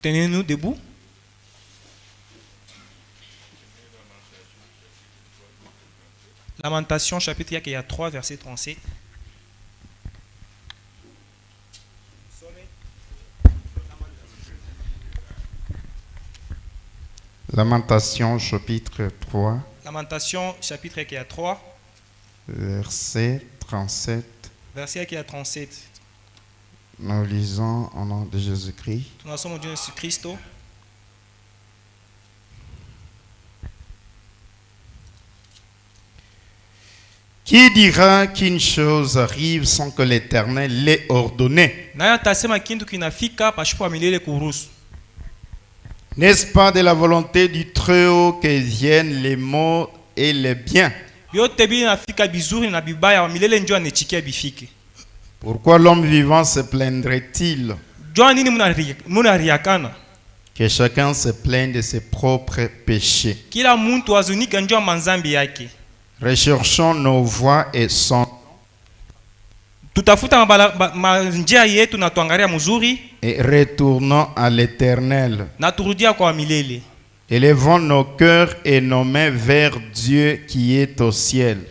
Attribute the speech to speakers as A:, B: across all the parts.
A: Tenez-nous debout. Lamentation, chapitre il y a 3, verset 37.
B: Lamentation, chapitre 3,
A: Lamentation, chapitre il y a 3,
B: verset 37.
A: verset il y a 37.
B: Nous lisons au nom de Jésus-Christ.
A: Nous sommes au Dieu Jésus-Christ.
B: Qui dira qu'une chose arrive sans que l'Éternel l'ait ordonné? N'est-ce pas de la volonté du Très-Haut que viennent les maux et les biens? Pourquoi l'homme vivant se plaindrait-il? Que chacun se plaigne de ses propres péchés. Recherchons nos voies et son et retournons à l'Éternel. Élevons nos cœurs et nos mains vers Dieu qui est au ciel.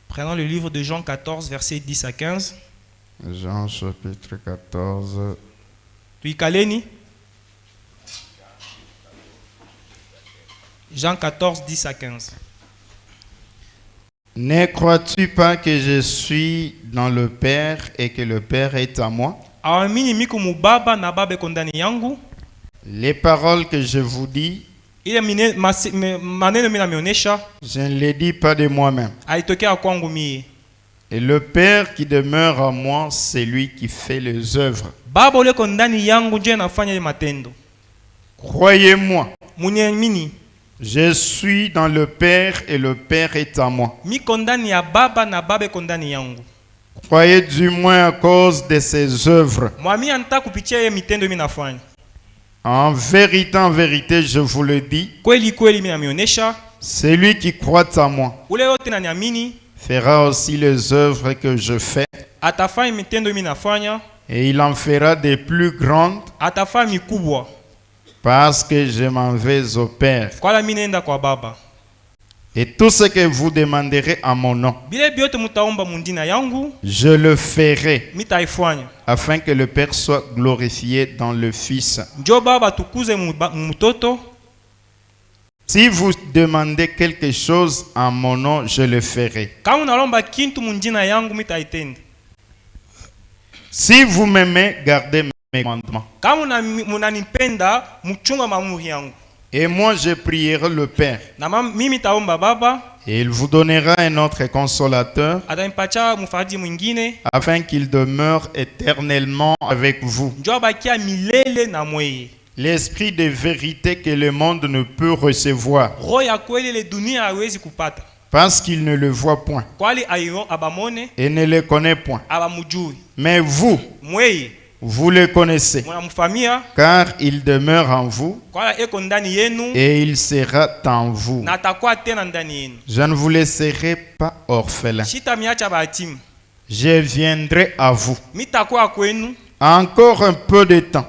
A: Prenons le livre de Jean 14, versets 10 à 15.
B: Jean chapitre 14.
A: Jean 14, 10 à 15.
B: Ne crois-tu pas que je suis dans le Père et que le Père est à moi? Les paroles que je vous dis, je ne les dis pas de moi-même. Et le Père qui demeure en moi, c'est lui qui fait les œuvres. Croyez-moi, je suis dans le Père et le Père est à moi. Croyez du moins à cause de ses œuvres. En vérité, je vous le dis, celui qui croit en moi fera aussi les œuvres que je fais, et il en fera des plus grandes, parce que je m'en vais au Père. Et tout ce que vous demanderez en mon nom, je le ferai, afin que le Père soit glorifié dans le Fils. Si vous demandez quelque chose en mon nom, je le ferai. Si vous m'aimez, gardez mes commandements. Et moi, je prierai le Père, et il vous donnera un autre consolateur, afin qu'il demeure éternellement avec vous. L'esprit de vérité que le monde ne peut recevoir, parce qu'il ne le voit point et ne le connaît point. Mais vous, vous le connaissez, car il demeure en vous et il sera en vous. Je ne vous laisserai pas orphelin. Je viendrai à vous. Encore un peu de temps.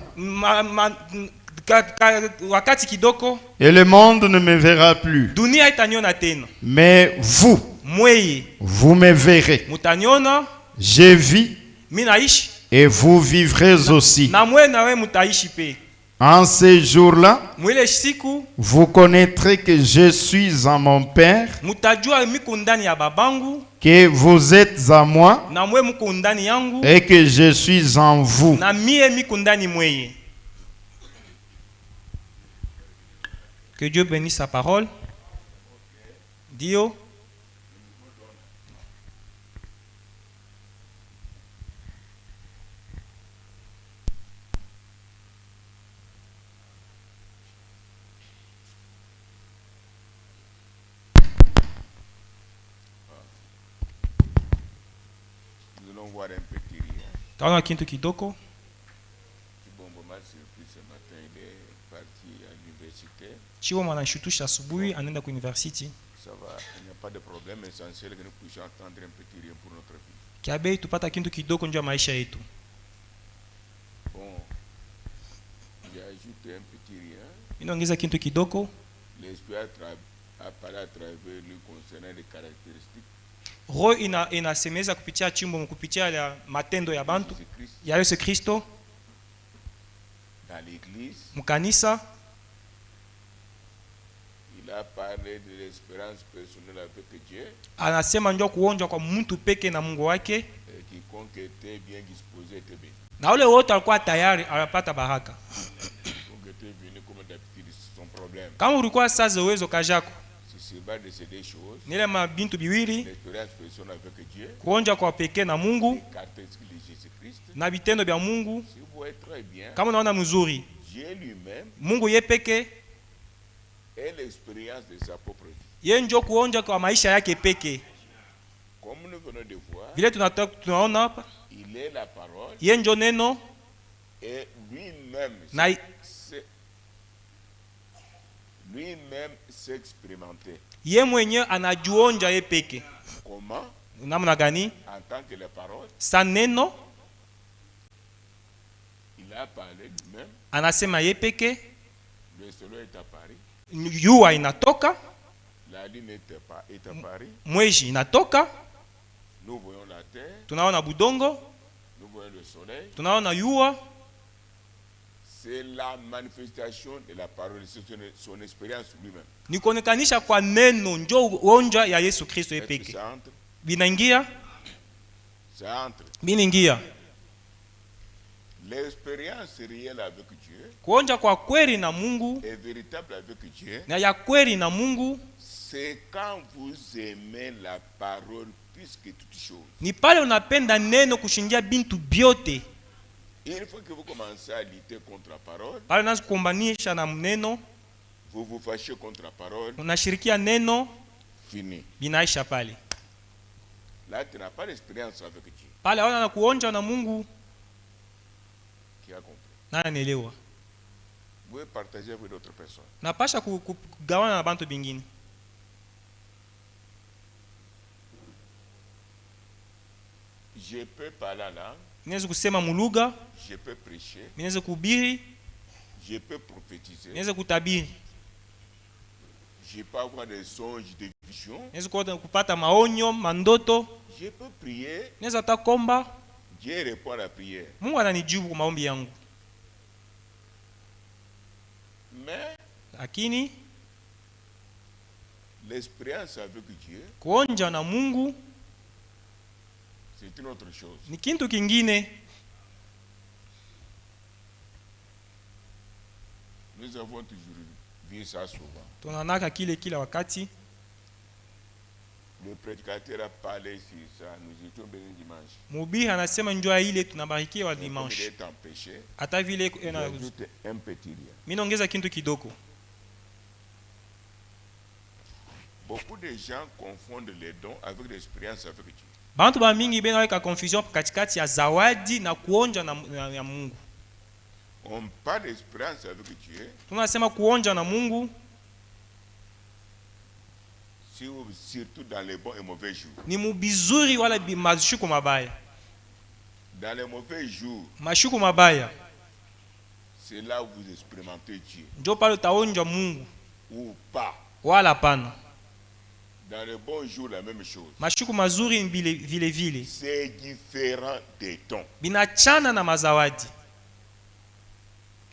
B: Et le monde ne me verra plus. Mais vous, vous me verrez. Je vis et vous vivrez aussi. En ces jours-là, vous connaîtrez que je suis en mon Père, que vous êtes à moi et que je suis en vous.
A: Que Dieu bénisse sa parole. Dio.
C: Nous allons voir un peu qui rit.
A: Taona kintu kidoko.
C: Kibombo m'a surpris ce matin. Il
A: Chiwo mwanashutusha asubuhi anaenda ku university.
C: Ça va, il n'y a pas de problème, essentiel que nous puissions entendre un petit rien pour notre vie.
A: Kiabe tupata kintu kidogo ndio maisha yetu.
C: Bon, j'ajoute un petit rien.
A: Inaongeza kintu kidogo.
C: L'esprit apparaît à travers lui concernant les caractéristiques.
A: Roho inasemeza kupitia chimbo kupitia ya matendo ya bantu ya Yesu Kristo.
C: Dans l'église.
A: Mkanisa.
C: Il a parlé de l'expérience personnelle avec Dieu.
A: Anasema ndio kuonja kwa mtu peke na Mungu wake.
C: Quiconque était bien disposé était béni.
A: Na wale wote walikuwa tayari anapata baraka.
C: Quiconque était venu comme d'habitude son problème.
A: Kama ulikuwa sasa uwezo kajako.
C: Si c'est pas de ces deux choses.
A: Nile mabintu biwili.
C: L'expérience personnelle avec Dieu.
A: Kuonja kwa peke na Mungu.
C: Caractéristiques de Jésus-Christ.
A: Na vitendo vya Mungu.
C: Si vous voyez très bien.
A: Kama unaona mzuri.
C: Dieu lui-même.
A: Mungu yeye peke.
C: Et l'expérience de sa propre vie.
A: Yeye ndio kuonja kwa maisha yake peke.
C: Comme nous venons de voir,
A: vile tunaona hapa,
C: il est la parole.
A: Yeye ndio neno.
C: Et lui-même s'expérimenter.
A: Yeye mwenyewe anajuonja yeye peke.
C: Comment?
A: Namna gani?
C: En tant que la parole.
A: Sa neno.
C: Il a parlé lui-même.
A: Anasema yeye peke.
C: Le soleil est apparu.
A: Jua inatoka.
C: La lune est apparue.
A: Mwezi inatoka.
C: Nous voyons la terre.
A: Tunaona budongo.
C: Nous voyons le soleil.
A: Tunaona jua.
C: C'est la manifestation de la parole, c'est son expérience lui-même.
A: Ni kuonekanisha kwa neno ndio onja ya Yesu Kristo yeye peke. Binaingia.
C: Ça entre.
A: Binaingia.
C: L'expérience réelle avec Dieu.
A: Kuonja kwa kweli na Mungu.
C: Est véritable avec Dieu.
A: Na ya kweli na Mungu.
C: C'est quand vous aimez la parole plus que toutes choses.
A: Ni pale unapenda neno kushindia bintu byote.
C: Une fois que vous commencez à lutter contre la parole,
A: pale unaanza kuombanisha na neno,
C: vous vous fâchez contre la parole,
A: unashirikia neno,
C: fini.
A: Binaisha pale.
C: Là, tu n'as pas d'expérience avec Dieu.
A: Pale hawana na kuonja na Mungu.
C: Qui a compris?
A: Na anaelewa.
C: Vous pouvez partager avec d'autres personnes.
A: Napasha kugawana na bantu bingine.
C: Je peux parler en langue.
A: Ninaweza kusema muluga.
C: Je peux prêcher.
A: Ninaweza kuhubiri.
C: Je peux prophétiser.
A: Ninaweza kutabiri.
C: Je peux avoir des songes, des visions.
A: Ninaweza kupata maonyo, mandoto.
C: Je peux prier.
A: Ninaweza takomba.
C: Dieu répond à la prière.
A: Mungu ananijibu kwa maombi yangu.
C: Mais
A: lakini
C: l'expérience avec Dieu,
A: kuonja na Mungu,
C: c'est une autre chose.
A: Ni kintu kingine.
C: Nous avons toujours vu ça souvent.
A: Tunanaka kila wakati.
C: Le prédicateur a parlé sur ça, nous étions bénis dimanche.
A: Mhubiri anasema njoo ile tunabarikiwa dimanche. Hata vile
C: un petit rien.
A: Mimi naongeza kintu kidogo.
C: Beaucoup de gens confondent les dons avec l'expérience avec Dieu.
A: Bantu ba mingi bena weka confusion katikati ya zawadi na kuonja na Mungu.
C: On parle d'expérience avec Dieu.
A: Tunasema kuonja na Mungu.
C: Surtout dans les bons et mauvais jours.
A: Ni mubizuri wala mashuku mabaya.
C: Dans les mauvais jours.
A: Mashuku mabaya.
C: C'est là où vous expérimentez Dieu.
A: Ndio pale utaonja Mungu.
C: Ou pas.
A: Wala pana.
C: Dans les bons jours, la même chose.
A: Mashuku mazuri vile.
C: C'est différent des dons.
A: Binachana na mazawadi.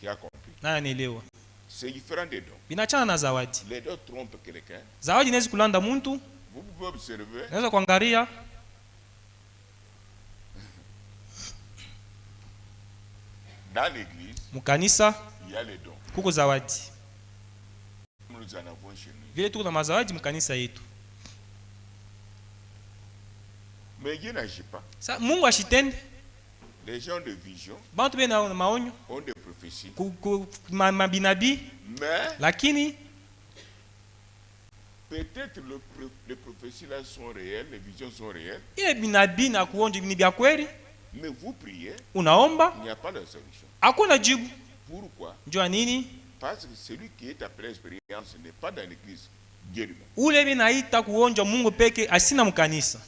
C: Qui a compris?
A: Na anaelewa.
C: C'est différent des dons.
A: Binachana na zawadi.
C: Les dons trompent quelqu'un.
A: Zawadi inaweza kulanda mtu.
C: Vous pouvez observer.
A: Naweza kuangalia.
C: Dans l'église,
A: mukanisa,
C: il y a les dons.
A: Kuko zawadi.
C: Nous en avons chez nous.
A: Vile tuko na mazawadi mukanisa yetu.
C: Mais Dieu n'agit pas.
A: Sa Mungu ashitende.
C: Les gens de vision,
A: bantu bena maonyo,
C: ont des prophéties.
A: Mabinabi,
C: mais
A: lakini
C: peut-être les prophéties là sont réelles, les visions sont réelles.
A: Ile binabi na kuonja ni bya kweli.
C: Mais vous priez,
A: unaomba,
C: il n'y a pas de solution.
A: Hakuna jibu.
C: Pourquoi?
A: Njoo nini?
C: Parce que celui qui est appelé expérience n'est pas dans l'église.
A: Ule binaita kuonja Mungu peke asina mkanisa.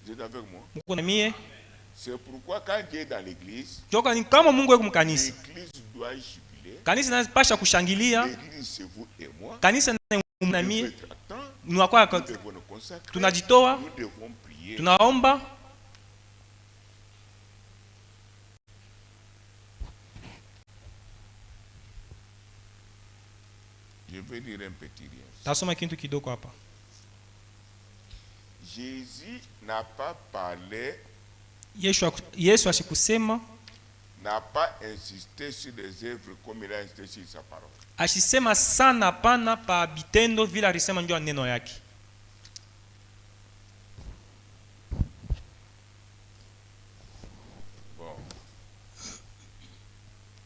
C: Vous êtes avec moi?
A: Muko na mie?
C: C'est pourquoi quand Dieu est dans l'église,
A: joka ni kama Mungu yuko mkanisa.
C: L'église doit jubiler.
A: Kanisa inapasha kushangilia.
C: L'église c'est vous et moi.
A: Kanisa ni na mie.
C: Nous devons nous consacrer.
A: Tunajitoa.
C: Nous devons prier.
A: Tunaomba.
C: Je vais dire un petit rien.
A: Tasoma kintu kidogo hapa.
C: Jésus n'a pas parlé,
A: Yesu asikusema,
C: n'a pas insisté sur les œuvres comme il a insisté sur sa parole.
A: Asisema sana pana pa bitendo vile alisema njoo neno yake.
C: Bon.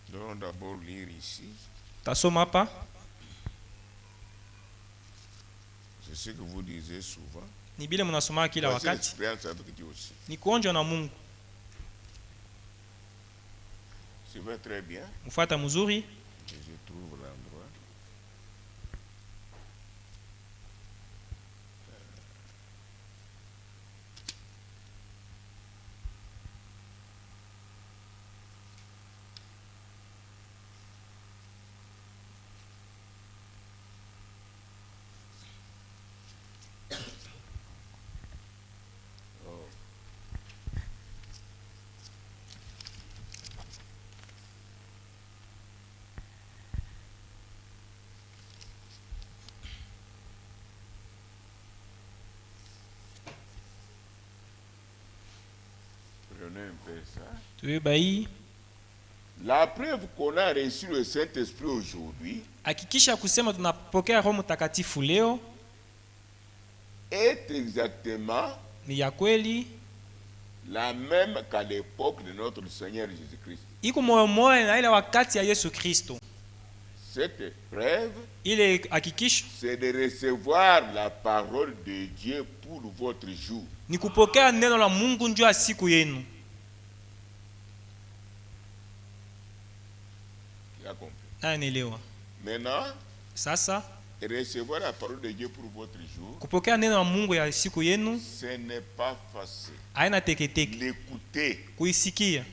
C: Nous allons d'abord lire ici.
A: Tasoma hapa.
C: C'est ce que vous disiez souvent.
A: Ni bile mnasoma kila wakati. Ni kuonja na Mungu.
C: Ça va très bien.
A: Mfuata mzuri.
C: Je trouve l'endroit. La preuve qu'on a reçu le Saint-Esprit aujourd'hui
A: hakikisha kusema tunapokea Roho Mtakatifu leo
C: est exactement
A: ni ya kweli
C: la même qu'à l'époque de notre Seigneur Jésus-Christ.
A: Iko moyo na ile wakati ya Yesu Kristo.
C: Cette preuve,
A: ile hakikisho,
C: c'est de recevoir la parole de Dieu pour votre jour.
A: Ni kupokea neno la Mungu njoo ya siku yenu.
C: Maintenant,
A: sasa
C: recevoir la parole de Dieu pour votre jour,
A: kupokea neno la Mungu ya siku yenu,
C: ce n'est pas facile.
A: Haina teketeke.
C: L'écouter,
A: kuisikia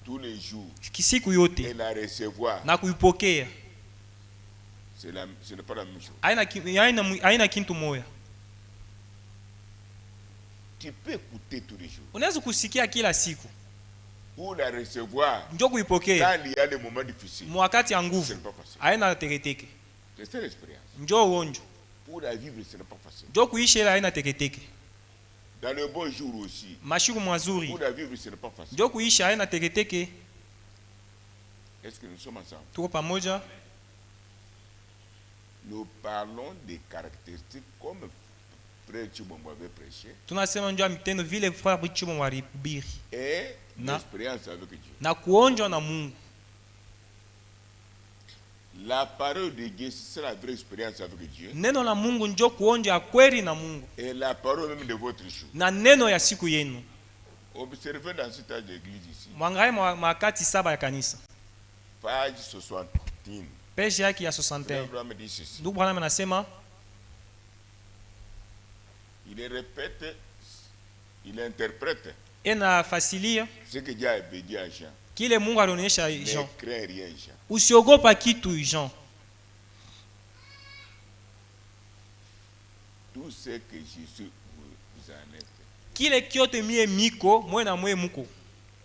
C: tous les jours,
A: siku yote,
C: et la recevoir,
A: na kuipokea,
C: ce n'est pas la même chose.
A: Haina kintu moya.
C: Tu peux écouter tous les jours,
A: unaweza kusikia kila siku,
C: ou la recevoir
A: njoo kuipokea
C: quand il y a des moments difficiles,
A: mwakati ya nguvu, haina teketeke.
C: C'est l'expérience.
A: Njoo uonjo,
C: pour la vivre ce n'est pas facile.
A: Njoo kuishi ile haina teketeke.
C: Dans le bon jour aussi,
A: mashiku mazuri,
C: pour la vivre ce n'est pas facile.
A: Njoo kuishi haina teketeke.
C: Est-ce que nous sommes ensemble?
A: Tuko pamoja?
C: Nous parlons des caractéristiques comme Frère Chibombo avait prêché.
A: Tunasema njoo mitendo vile Frère Chibombo alihubiri.
C: Et l'expérience avec Dieu.
A: Na kuonjwa na Mungu.
C: La parole de Dieu, c'est la vraie expérience avec Dieu.
A: Neno la Mungu njoo kuonja kweli na Mungu.
C: Et la parole même de votre jour.
A: Na neno ya siku yenu.
C: Observez dans cette âge d'église ici.
A: Mwangalie makati saba ya kanisa.
C: Page 61.
A: Page yake ya 61. Ndugu Branham anasema,
C: il répète, il interprète.
A: Ena fasilia
C: ce que Dieu a dit à Jean.
A: Kile Mungu alionyesha Jean.
C: Ne crains rien, Jean.
A: Usiogopa kitu Jean.
C: Tout ce que Jésus vous en est.
A: Kile kyote mie miko, mwe na mwe muko.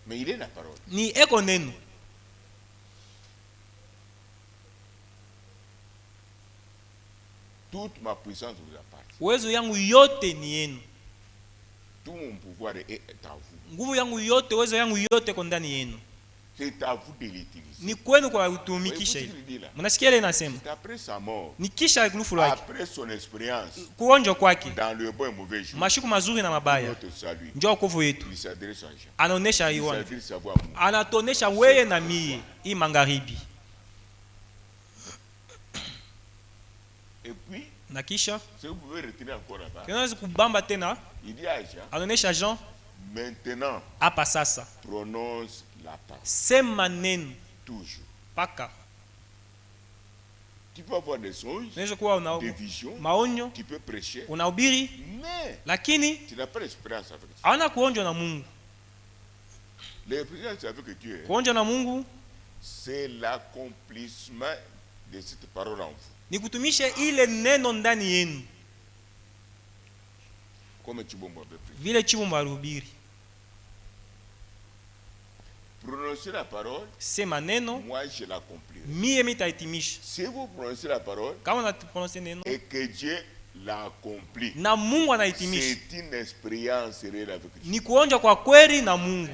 C: Mais il est la parole.
A: Ni eko neno.
C: Toute ma puissance vous appartient.
A: Uwezo yangu yote ni yenu.
C: Tout mon pouvoir est à vous.
A: Nguvu yangu yote, uwezo yangu yote kwa ndani yenu.
C: C'est à vous de l'utiliser.
A: Ni kwenu kwa utumikisha. Mnasikia ile inasema?
C: Après sa mort.
A: Ni kisha kufa kwake.
C: Après son expérience.
A: Kuonja kwake.
C: Dans le bon et mauvais jour.
A: Mashiku mazuri na mabaya. Njoo wokovu yetu.
C: Il s'adresse à Jean.
A: Anaonesha Yohana. Anatonesha wewe na mie hii magharibi.
C: Et puis,
A: na kisha
C: si vous pouvez retenir encore là-bas.
A: Tunaweza kubamba tena.
C: Il dit à Jean.
A: Anaonesha Jean.
C: Maintenant.
A: Hapa sasa.
C: Prononce la parole.
A: Sema neno.
C: Toujours.
A: Paka.
C: Tu peux avoir des songes, des visions, tu peux prêcher, mais
A: lakini
C: tu n'as pas l'expérience avec Dieu.
A: Hauna kuonjwa na Mungu.
C: L'expérience avec Dieu,
A: kuonjwa na Mungu,
C: c'est l'accomplissement de cette parole en vous.
A: Ni kutumisha ile neno ndani yenu.
C: Comme Chibombo avait pris.
A: Vile Chibombo alihubiri.
C: Prononcer la parole,
A: sema neno,
C: moi je l'accomplis.
A: Mie nitaitimisha.
C: Si vous prononcez la parole,
A: kama unaprononcer neno,
C: et que Dieu l'accomplit,
A: na Mungu anaitimisha,
C: c'est une expérience réelle avec Dieu.
A: Ni kuonja kwa kweli na Mungu.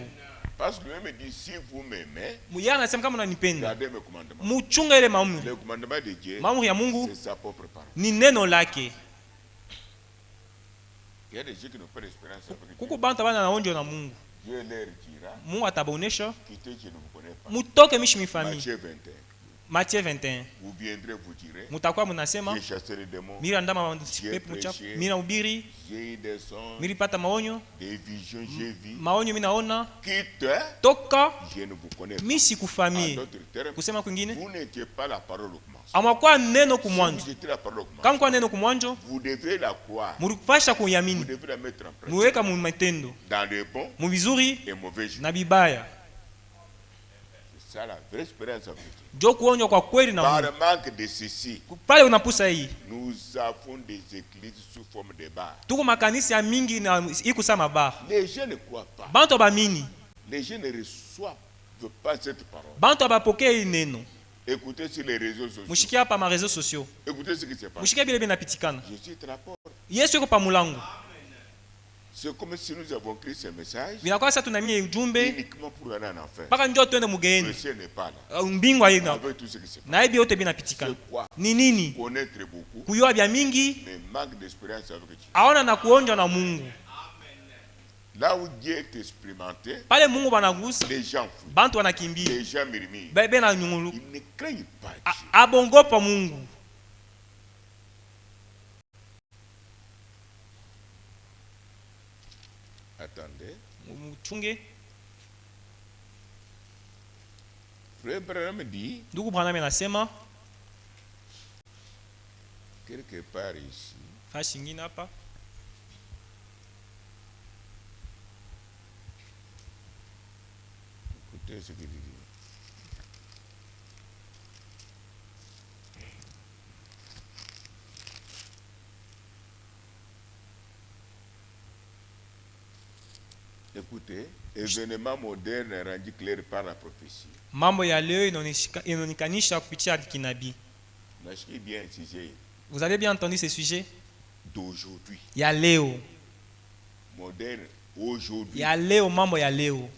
C: Parce que lui me dit, si vous m'aimez,
A: Yeye anasema kama unanipenda,
C: gardez mes commandements.
A: Muchunga ile maamuri.
C: Le commandement de Dieu,
A: maamuri ya Mungu,
C: c'est sa propre parole.
A: Ni neno lake.
C: Il y a des gens qui n'ont pas d'expérience avec Dieu.
A: Kuko bantu bana naonjwa na Mungu.
C: Dieu leur dira,
A: Mungu atabaonesha,
C: quittez, je ne vous connais pas.
A: mutoke mishi mifami.
C: Matthieu 21.
A: Matthieu 21.
C: Vous viendrez, vous direz,
A: mutakuwa mnasema,
C: j'ai chassé les démons,
A: mimi ndama pepo mchafu, mimi nahubiri,
C: j'ai eu des songes,
A: mimi pata maonyo,
C: des visions, j'ai vu,
A: maonyo mimi naona,
C: quitte,
A: toka,
C: je ne vous connais pas.
A: mimi sikufamii.
C: En d'autres termes,
A: Kusema kwingine,
C: vous n'étiez pas la parole au commencement.
A: amakuwa neno
C: Si
A: kumwanzo.
C: vous étiez la parole au commencement,
A: Kama kwa neno kumwanzo,
C: vous devez la croire,
A: mulipasha
C: vous
A: kuyamini,
C: devez la mettre en pratique,
A: muweka mu matendo,
C: dans les bons
A: mu vizuri
C: et mauvais jours.
A: na bibaya.
C: C'est ça la vraie expérience avec Dieu.
A: Jo kuonywa kwa kweli na
C: Par
A: Mungu.
C: manque de ceci,
A: Pale unapusa hii,
C: nous avons des églises sous forme de bars.
A: tuko makanisa ya mingi na iko sama bar.
C: Les gens ne croient pas.
A: Bantu abamini,
C: Les gens ne reçoivent pas cette parole.
A: bantu abapokea neno.
C: Écoutez sur les réseaux sociaux.
A: Mushikia hapa ma réseaux sociaux.
C: Écoutez ce qui se passe.
A: Mushikia bile binapitikana.
C: Je suis la porte.
A: Yesu yuko pa mulango.
C: C'est comme si nous avons écrit ce message
A: Binakuwa sasa tunamia ujumbe
C: uniquement pour aller en enfer.
A: mpaka njoo twende
C: Le
A: mugeeni.
C: ciel n'est pas là.
A: Mbingwa yina.
C: Avec tout ce qui se passe.
A: Na hivi yote binapitikana.
C: C'est quoi?
A: Ni nini?
C: Connaître beaucoup,
A: Kuyua bya mingi,
C: mais manque d'expérience avec Dieu.
A: aona na kuonjwa na Mungu.
C: Là où Dieu est expérimenté,
A: Pale Mungu banagusa,
C: les gens fuient.
A: bantu wanakimbia.
C: Les gens murmurent.
A: Bebe na nyungulu.
C: Ils ne craignent pas Dieu.
A: Abongopa Mungu.
C: Attendez.
A: Muchunge.
C: Frère Branham dit,
A: Ndugu Branham anasema,
C: quelque part ici,
A: fashi nyingine hapa,
C: écoutez ce qu'il dit. Écoutez, événement moderne rendu clair par la prophétie.
A: mambo ya leo inaonekanisha kupitia kinabii.
C: Nashiki bien sujet
A: Vous avez bien entendu ce sujet?
C: d'aujourd'hui.
A: Ya leo.
C: Moderne, aujourd'hui.
A: Ya leo, mambo ya leo.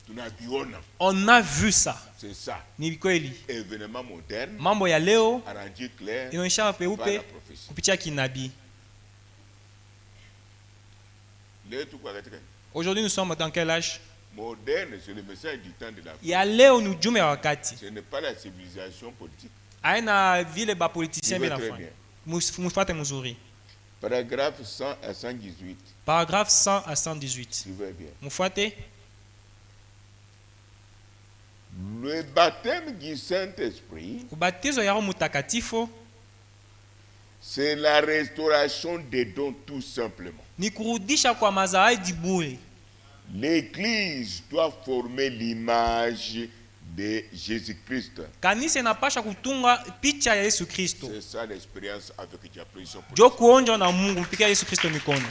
C: Tunabiona.
A: On a vu ça.
C: C'est ça.
A: Ni kweli.
C: Événement moderne
A: Mambo ya leo
C: rendu clair
A: inaonyesha
C: par
A: peupe
C: la prophétie.
A: kupitia kinabii.
C: Leo tuko katika
A: Aujourd'hui nous sommes dans quel âge?
C: moderne, c'est le message du temps de la foi.
A: Ya leo ni ujumbe wa wakati.
C: Ce n'est pas la civilisation politique.
A: Aina vile ba politicien
C: Il va
A: bila
C: très
A: fanya.
C: bien.
A: Mufate mzuri.
C: Paragraphe 100 à 118.
A: Paragraphe 100 à 118.
C: Tu vois bien.
A: Mufate.
C: Le baptême du Saint-Esprit,
A: Ubatizo ya Roho Mtakatifu
C: c'est la restauration des dons tout simplement.
A: ni kurudisha kwa mazaidi bure.
C: L'Église doit former l'image de Jésus-Christ.
A: Kanisa inapasha kutunga picha ya Yesu Kristo.
C: C'est ça l'expérience avec Dieu.
A: Jo kuonjwa na Mungu kupitia Yesu Kristo mikono.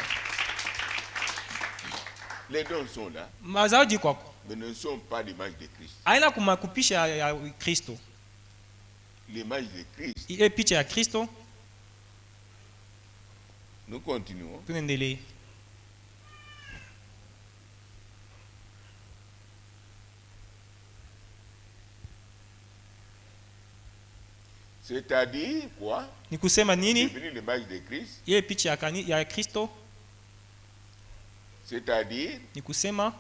C: Les dons sont là,
A: Mazaidi kwako.
C: mais ne sont pas l'image de Christ.
A: Aina kumakupisha ya Kristo.
C: L'image de Christ.
A: Ile picha ya Kristo
C: Nous continuons.
A: tunaendelee.
C: C'est-à-dire quoi?
A: Ni kusema nini?
C: Devenir l'image de Christ.
A: Ile picha ya Kristo
C: C'est-à-dire
A: ni kusema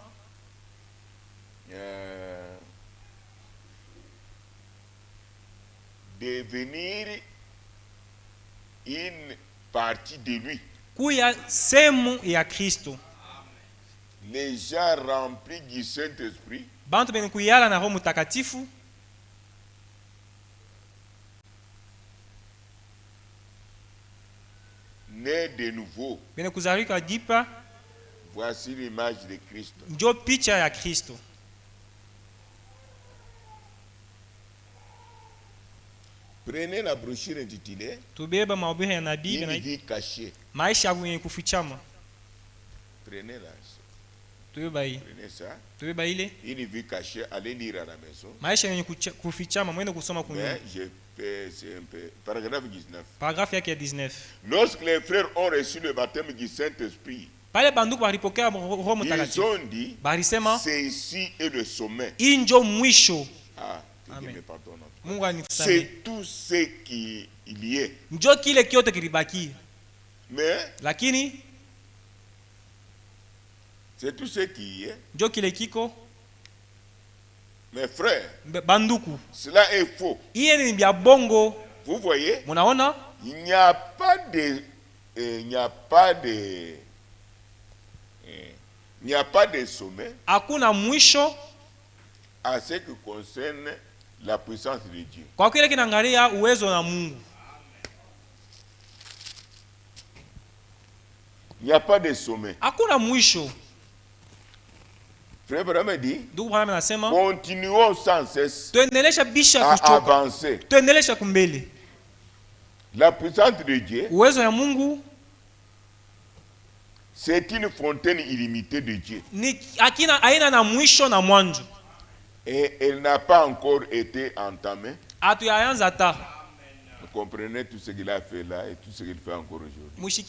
C: devenir une partie de lui.
A: kuya sehemu ya Kristo.
C: Les gens remplis du Saint-Esprit
A: Bantu bene kuyala na Roho Mtakatifu
C: né de nouveau.
A: Bene kuzalika dipa.
C: Voici l'image de Christ.
A: Njo picha ya Kristo.
C: Prenez la brochure intitulée
A: Tubeba mahubiri ya nabii
C: Une vie cachée.
A: maisha yenye kufichama.
C: Prenez-la.
A: Prenez
C: ça. Une vie cachée, allez lire à la maison.
A: Maisha yenye kufichama mwende kusoma kunyumba.
C: Mais je fais c'est un peu paragraphe 19.
A: Paragraphe yake ya 19.
C: Lorsque les frères ont reçu le baptême du Saint-Esprit,
A: pale banduku walipokea Roho Mtakatifu.
C: Ils ont dit, c'est ici et le sommet.
A: Hii njo mwisho.
C: Ah, que Dieu me pardonne.
A: Mungu anisamehe.
C: C'est tout ce qui y est.
A: Njo kile kiote kilibaki.
C: Mais
A: lakini
C: c'est tout ce qui y est.
A: Njo kile kiko.
C: Mes frères,
A: banduku,
C: cela est faux.
A: Iye ni bya bongo.
C: Vous voyez?
A: Munaona?
C: Il n'y a pas de il n'y a pas de il n'y a pas de sommet.
A: Hakuna mwisho
C: à ce qui concerne la puissance de Dieu.
A: Kwa kile kinaangalia uwezo na Mungu.
C: Il n'y a pas de sommet.
A: Hakuna mwisho.
C: Frère Branham dit,
A: anasema,
C: continuons sans cesse
A: à
C: avancer.
A: Kumbele.
C: La puissance de Dieu,
A: uwezo ya Mungu,
C: c'est une fontaine illimitée de Dieu.
A: Aina na mwisho na mwanzo.
C: Et elle n'a pas encore été entamée. Vous comprenez tout ce qu'il a fait là et tout ce qu'il fait encore aujourd'hui.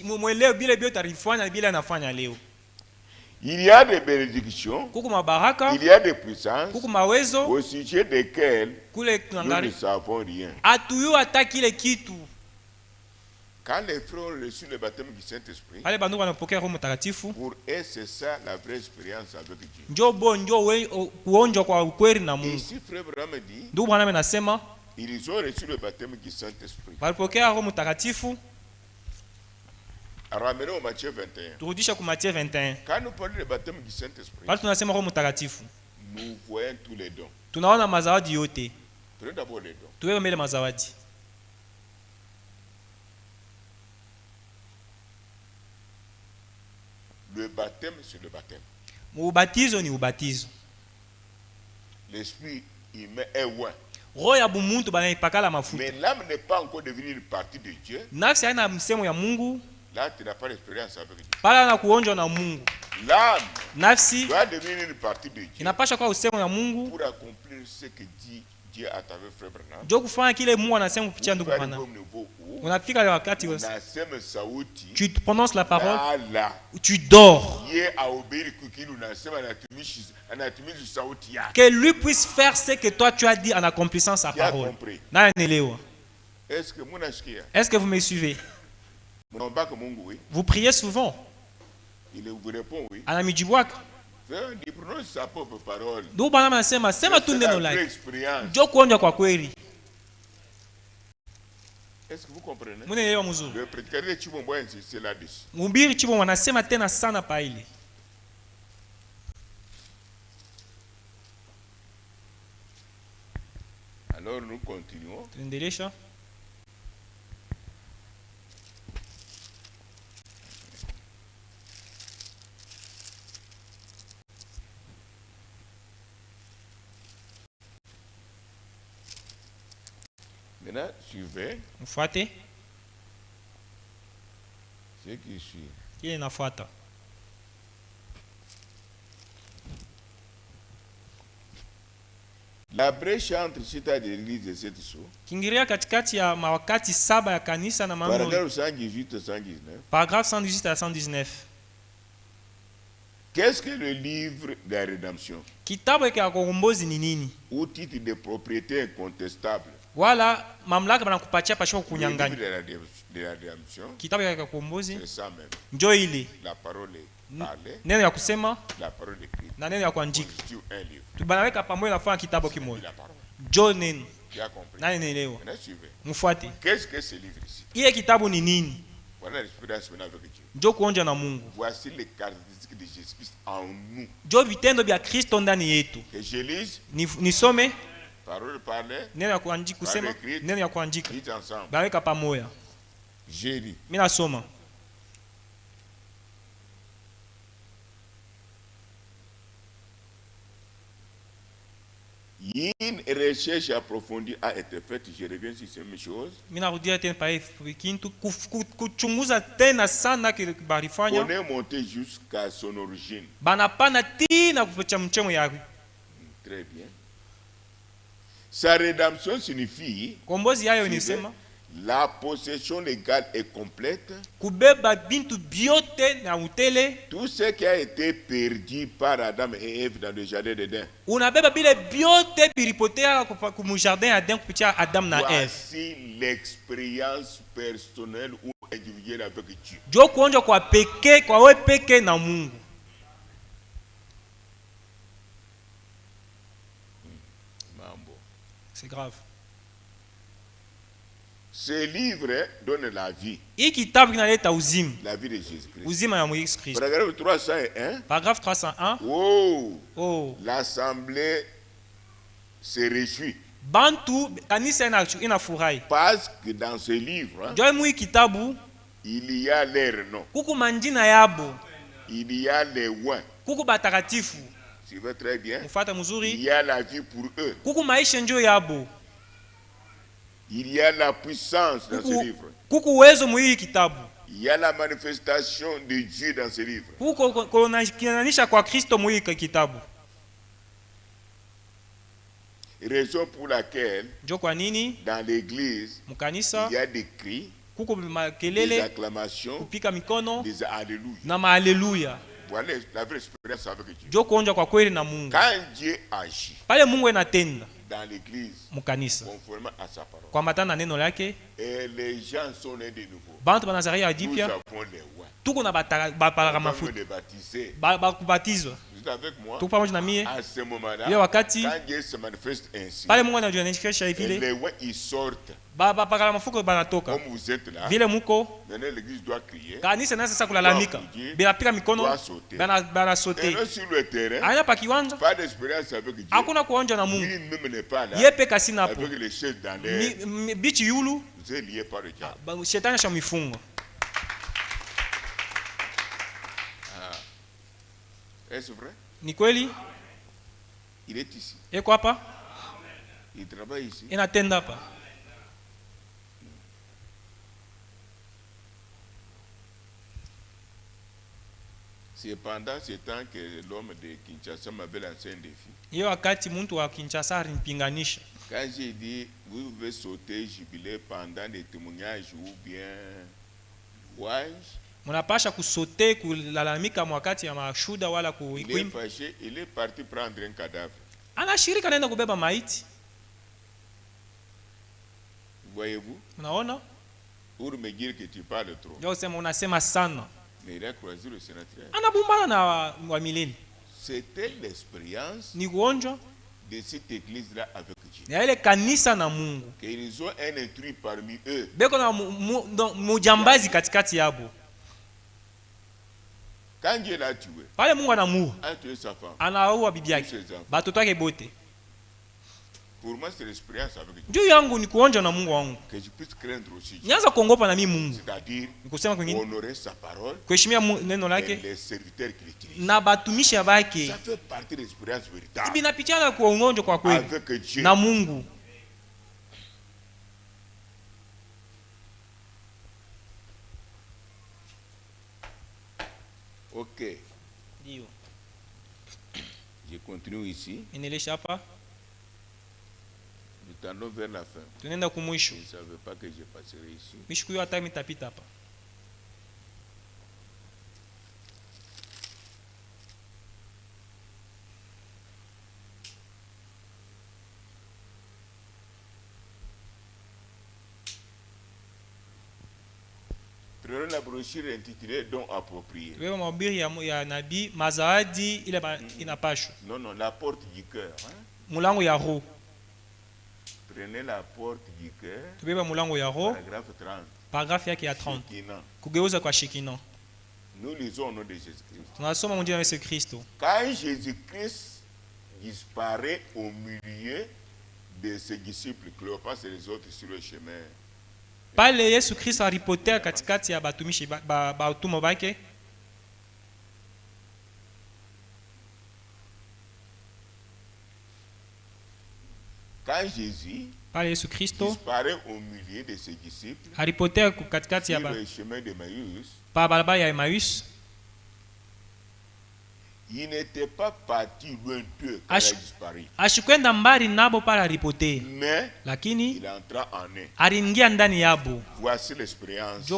C: Il y a des bénédictions, il y a des puissances au sujet desquelles nous ne savons rien. Quand les frères ont reçu le baptême du Saint-Esprit, pour eux c'est ça la vraie expérience avec Dieu. Et ici frère Branham dit, ils ont reçu le baptême du Saint-Esprit. Ramenons au Matthieu 21. Quand nous parlons du baptême du Saint-Esprit, nous voyons tous les dons. Prenons d'abord les dons. Le baptême, c'est le baptême. L'esprit humain est loin. Mais l'âme n'est pas encore devenue une partie de Dieu. Là, tu n'as pas l'expérience avec Dieu. L'âme doit devenir une partie de Dieu pour accomplir ce que dit Dieu à travers frère Branham.
A: Tu prononces la parole, tu dors. Que lui puisse faire ce que toi tu as dit en accomplissant sa parole. Est-ce que vous me suivez? Vous priez souvent.
C: Il vous répond oui. Prononce sa propre parole. Est-ce que vous comprenez? Le prédicateur de Chibombo a insisté là-dessus. Alors nous continuons. Maintenant, suivez. Ce qui suit. La brèche entre cita de l'église de cette sous. Paragraphe 118 119.
A: Paragraphe 118 à 119.
C: Qu'est-ce que le livre de la rédemption? Ou titre de propriété incontestable.
A: Wala mamlaka banakupatia pasho kunyang'anya.
C: De la rédemption.
A: Kitabu ya kombozi.
C: C'est ça même.
A: Njo ile.
C: La parole est parlée.
A: Neno ya kusema.
C: La parole est écrite.
A: Na neno ya kuandika.
C: Un livre.
A: Tubanaweka pamoja nafanya kitabu kimoja.
C: La parole.
A: Njo neno.
C: Tu as compris.
A: Nani nielewa?
C: Suivez.
A: Mfuate.
C: Qu'est-ce que ce livre ici?
A: Ile kitabu ni nini?
C: Voilà l'expérience avec Dieu.
A: Njo kuonja na Mungu.
C: Voici les caractéristiques de Jésus-Christ en nous.
A: Njo vitendo vya Kristo ndani yetu.
C: Et je lise.
A: Nisome.
C: Parole parlée.
A: Neno ya kuandika kusema. Neno ya kuandika.
C: Dites ensemble.
A: Baweka pamoja.
C: J'ai lu.
A: Mimi nasoma.
C: Une recherche approfondie a été faite, je reviens sur ces mêmes choses. On est monté jusqu'à son origine. Très bien. Sa rédemption signifie la possession légale est complète. Tout ce qui a été perdu par Adam et Ève dans le jardin d'Éden. Voici l'expérience personnelle ou individuelle avec Dieu.
A: C'est grave.
C: Ce livre donne la vie. La vie de Jésus-Christ. Paragraphe 301.
A: Paragraphe 301.
C: Oh. L'assemblée se réjouit. Parce que dans ce livre, il y a leur nom. Il y a les oins. Tu vois très bien. Il y a la vie pour eux. Il y a la puissance dans ce livre. Il y a la manifestation de Dieu dans ce livre. Raison pour laquelle dans l'église il y a des cris, des acclamations, des alléluia. Voilà la vraie expérience avec Dieu. Quand Dieu agit dans l'église conformément à sa parole, et les gens sont nés de nouveau, nous avons les rois. Nous avons les baptisés. Vous êtes avec moi? À ce moment-là, quand Dieu se manifeste ainsi, et les rois ils sortent. Comme vous êtes là, maintenant l'église doit crier, doit sauter. Et là sur le terrain, pas d'expérience avec Dieu. Lui-même n'est pas là, avec les chefs dans l'air. Vous êtes liés par le diable. Est-ce vrai? Il est ici. Il travaille ici. C'est pendant ce temps que l'homme de Kinshasa m'avait lancé un défi. Quand j'ai dit, vous pouvez sauter jubilé pendant les témoignages ou bien louange, il est parti prendre un cadavre. Voyez-vous? Pour me dire que tu parles trop. Mais il a croisé le sénateur. C'était l'expérience de cette église-là avec Dieu. Qu'ils ont un intrus parmi eux. Quand Dieu l'a tué, a tué sa femme, pour moi c'est l'expérience avec Dieu. Que je puisse craindre aussi Dieu. C'est-à-dire honorer sa parole et les serviteurs qu'il utilise. Ça fait partie de l'expérience véritable avec Dieu. Ok. Je continue ici. Nous tendons vers la fin. Je ne savais pas que je passerai ici. Prenons la brochure intitulée Don approprié. Non, la porte du cœur. Prenez la porte du cœur. Paragraphe 30. Nous lisons au nom de Jésus-Christ. Quand Jésus-Christ disparaît au milieu de ses disciples, Cléopas et les autres sur le chemin, pale Yesu Kristo alipotea katikati ya batumishi batumwa bake. Quand Jésus
A: pale Yesu Kristo
C: disparaît au milieu de ses disciples,
A: alipotea katikati ya
C: le chemin de Emmaüs,
A: pa barabara ya Emmaüs,
C: il n'était pas parti loin d'eux quand il a disparu.
A: Ashikwenda mbali nabo pale alipotea.
C: Mais
A: lakini
C: il entra en eux.
A: Aliingia ndani yabo.
C: Voici l'expérience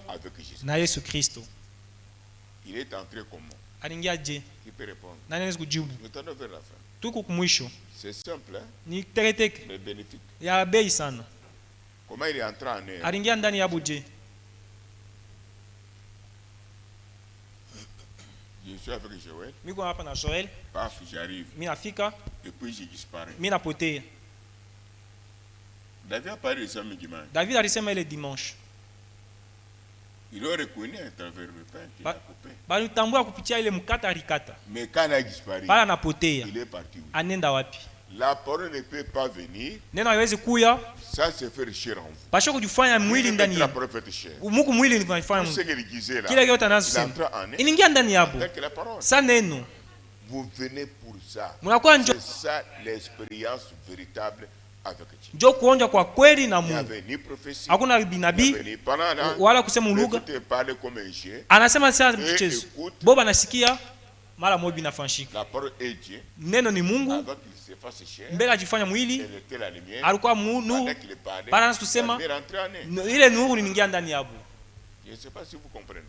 C: avec Jésus.
A: Na Yesu Kristo.
C: Il est entré comment?
A: Aliingia je?
C: Qui peut répondre?
A: Nani anaweza kujibu?
C: Nous tendons vers la fin.
A: Tuko kumwisho.
C: C'est simple, hein?
A: Ni teketeke.
C: Mais bénéfique.
A: Ya bei sana.
C: Comment il est entré en eux?
A: Aliingia ndani yabo je?
C: Je suis avec Joël.
A: Miko hapa na Joël.
C: Paf, j'arrive.
A: Mimi nafika.
C: Et puis je disparais.
A: Mimi napotea.
C: David a parlé samedi dimanche.
A: David alisema ile dimanche.
C: Il aurait reconnu à travers le pain qu'il a coupé.
A: Bali tambua kupitia ile mkata alikata.
C: Mais quand il a disparu,
A: pala napotea.
C: Il est parti.
A: Anenda wapi?
C: La parole ne peut pas venir.
A: Neno haiwezi kuya.
C: Ça se fait chair en vous.
A: Pasha kujifanya mwili ndani
C: yako. La prophète chair.
A: Muku mwili ni kufanya
C: Mwili.
A: Kile yote anasema. Inaingia ndani yabo. Sa neno.
C: Vous venez pour ça.
A: Munakuwa njo.
C: C'est ça l'expérience véritable avec Dieu.
A: Njo kuonja kwa kweli na Mungu. Hakuna binabii wala kusema lugha. Anasema sasa mchezo. Boba nasikia mara moja binafanyika.
C: La parole est Dieu.
A: Neno ni Mungu. Mbele ajifanya mwili. Alikuwa nuru. Para kusema ile nuru iliingia ndani yabo.
C: Je ne sais pas si vous comprenez.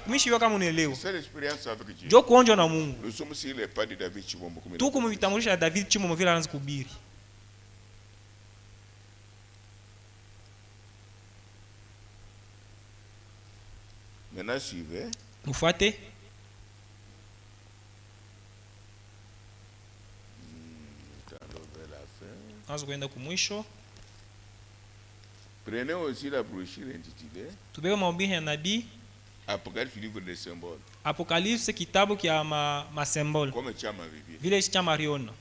A: Mishikio kama unaelewa.
C: C'est l'expérience avec Dieu.
A: Njo kuonja na Mungu.
C: Nous sommes sur les pas de David Chimombo.
A: Tuko mvitambulisha ya David Chimombo vile anaanza kuhubiri.
C: Maintenant suivez.
A: Mufuate. Anza kwenda kumwisho.
C: Prenez aussi la brochure intitulée
A: Tubebe mahubiri ya nabii
C: Apocalypse, livre des symboles.
A: Apocalypse kitabu kia ma symbole.
C: Comme chama Bible.
A: Vile chama riona.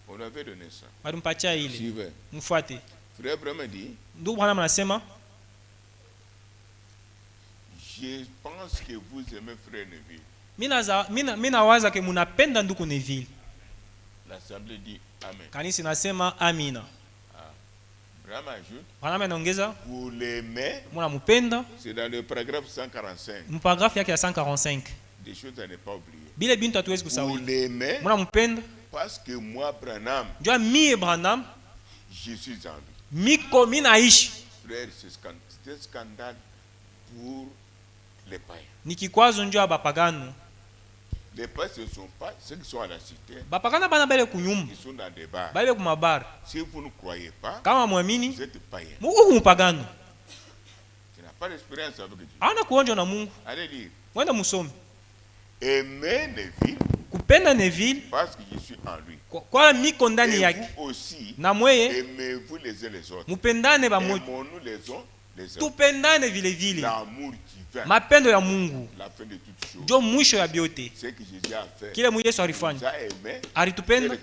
C: On avait donné ça.
A: Balimpatia ile.
C: Suivez.
A: Mfuate.
C: Frère Abraham dit.
A: Ndugu Bwana anasema
C: je pense que vous aimez frère Neville.
A: Mimi nawaza ke munapenda ndugu Neville.
C: L'assemblée dit amen.
A: Kanisa nasema amina. Bwana anaongeza
C: vous l'aimez.
A: Mnamupenda.
C: C'est dans le paragraphe 145.
A: Mparagrafu yake ya 145.
C: Des choses à ne pas oublier.
A: Bile bintu hatuwezi kusahau.
C: Vous l'aimez.
A: Mnamupenda.
C: Parce que moi Branham.
A: Njoo mie Branham.
C: Je suis en lui.
A: Miko mimi naishi.
C: Frère, c'est un scandale pour les païens.
A: Ni kikwazo njoo bapagano.
C: Les païens ne sont pas ceux qui sont à la cité.
A: Bapagana bana bale kunyumba.
C: Ils sont dans des bars.
A: Bale kumabar.
C: Si vous ne croyez pas,
A: kama muamini,
C: vous êtes païen.
A: Mungu mpagano.
C: Tu n'as pas d'expérience avec Dieu.
A: Ana kuonja na Mungu.
C: Allez lire.
A: Wenda musome.
C: Aimer Neville.
A: Kupenda Neville.
C: Parce que je suis en lui.
A: Kwa miko ndani yake.
C: Vous aussi.
A: Na mweye.
C: Aimez-vous les uns les autres.
A: Mupendane pamoja.
C: Aimons-nous les uns les autres.
A: Tupendane vile vile.
C: L'amour divin.
A: Mapendo ya Mungu.
C: La fin de toutes choses.
A: Ndio mwisho ya biote.
C: Ce que Jésus a fait.
A: Kile Yesu alifanya. Alitupenda.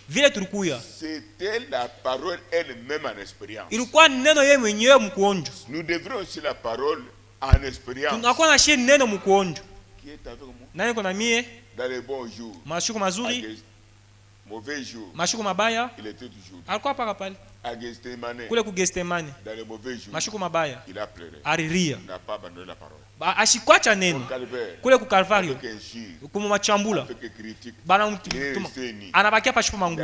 A: Vile tulikuya.
C: C'était la parole elle-même en expérience.
A: Ilikuwa neno yeye mwenyewe mkuonjo.
C: Nous devrons aussi la parole en expérience.
A: Tunakuwa na shida neno mkuonjo.
C: Qui est avec moi?
A: Nani kuna mie?
C: Dans les bons jours.
A: Mashuku mazuri.
C: Mauvais jours.
A: Mashuku mabaya.
C: Il était toujours.
A: Alikuwa paka pale.
C: À Gethsemane.
A: Kule ku Gethsemane.
C: Dans les mauvais jours.
A: Mashuku mabaya.
C: Il a pleuré.
A: Alilia.
C: Il n'a pas abandonné la parole.
A: Ashikwacha neno. Kule ku Calvario. Kumachambula. Bana mtuma. Anabakia pashipo mangu.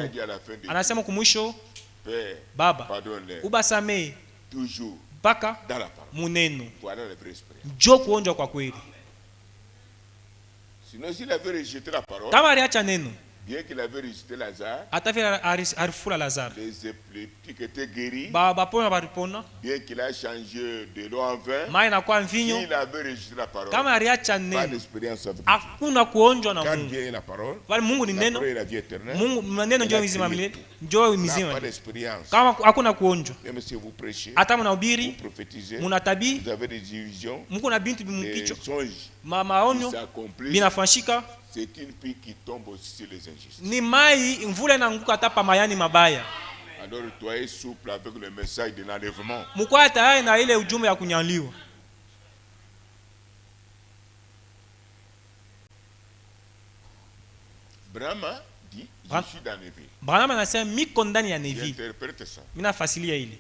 A: Anasema kumwisho. Baba. Ubasame.
C: Toujours.
A: Baka.
C: Dans la parole.
A: Muneno.
C: Voilà le vrai esprit.
A: Njo kuonja kwa kweli.
C: Sinon s'il avait rejeté la parole.
A: Kama aliacha neno.
C: Bien qu'il avait rejeté Lazare,
A: les
C: épileptiques étaient guéris.
A: Bien
C: qu'il a changé de l'eau en vin,
A: s'il
C: avait rejeté la parole,
A: pas
C: d'expérience avec Dieu.
A: Car
C: Dieu est la parole,
A: la parole
C: est la vie éternelle, pas d'expérience. Même si vous prêchez, vous prophétisez, vous avez des divisions, des songes qui s'accomplissent. C'est une pluie qui tombe aussi sur les injustes.
A: Ni mai mvula inaanguka hata pa mayani mabaya.
C: Alors soyez souple avec le message de l'enlèvement.
A: Mkwa tayari na ile ujumbe ya kunyaliwa.
C: Brahma dit Je suis dans Neville.
A: Branham anasema miko ndani ya Neville.
C: J'interprète ça.
A: Mina fasilia ile.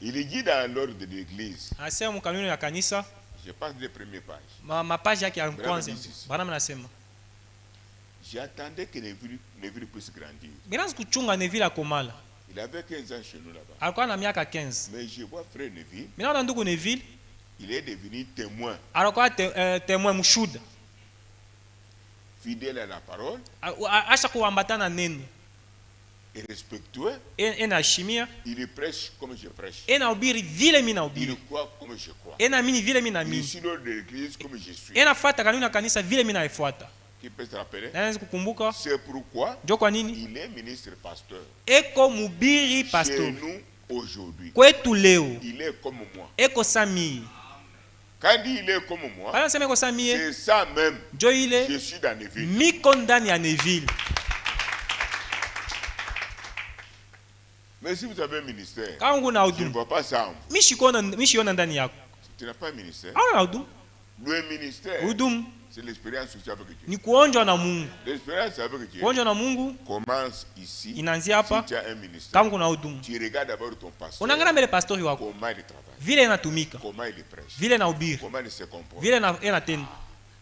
C: Il dit dans l'ordre de l'église.
A: Anasema mkanuni ya kanisa.
C: Je passe les premières pages.
A: Ma page yake ya kwanza. Branham anasema
C: j'attendais que Neville puisse grandir.
A: Bila kuchunga Neville akomala.
C: Il avait 15 ans chez nous là-bas.
A: Alikuwa na miaka 15.
C: Mais je vois frère Neville.
A: Mina na ndugu Neville.
C: Il est devenu témoin.
A: Alikuwa témoin mshuda.
C: Fidèle à la parole.
A: Acha kuambatana neno.
C: Et respectueux.
A: Enaheshimia.
C: Il prêche comme je prêche.
A: Enahubiri vile mimi nahubiri.
C: Il croit comme je crois.
A: Enaamini vile mimi naamini.
C: Il suit l'ordre de l'église comme je suis.
A: Enafuata kanuni ya kanisa vile mimi naifuata.
C: Qui peut se rappeler?
A: C'est
C: pourquoi
A: il
C: est ministre pasteur.
A: Eko mubiri pasteur.
C: Chez nous aujourd'hui.
A: Kwetu leo.
C: Il est comme moi.
A: Eko sami.
C: Quand il est comme moi, c'est ça même. Je suis dans Neville.
A: Miko ndani ya Neville.
C: Mais si vous avez un ministère,
A: je
C: ne vois pas ça en vous.
A: Tu
C: n'as pas un ministère.
A: Le
C: ministère, c'est l'expérience sociale avec Dieu. L'expérience avec Dieu commence ici. Si tu as un ministère, tu regardes d'abord ton pasteur. Comment il travaille. Comment il prêche. Comment il se comporte.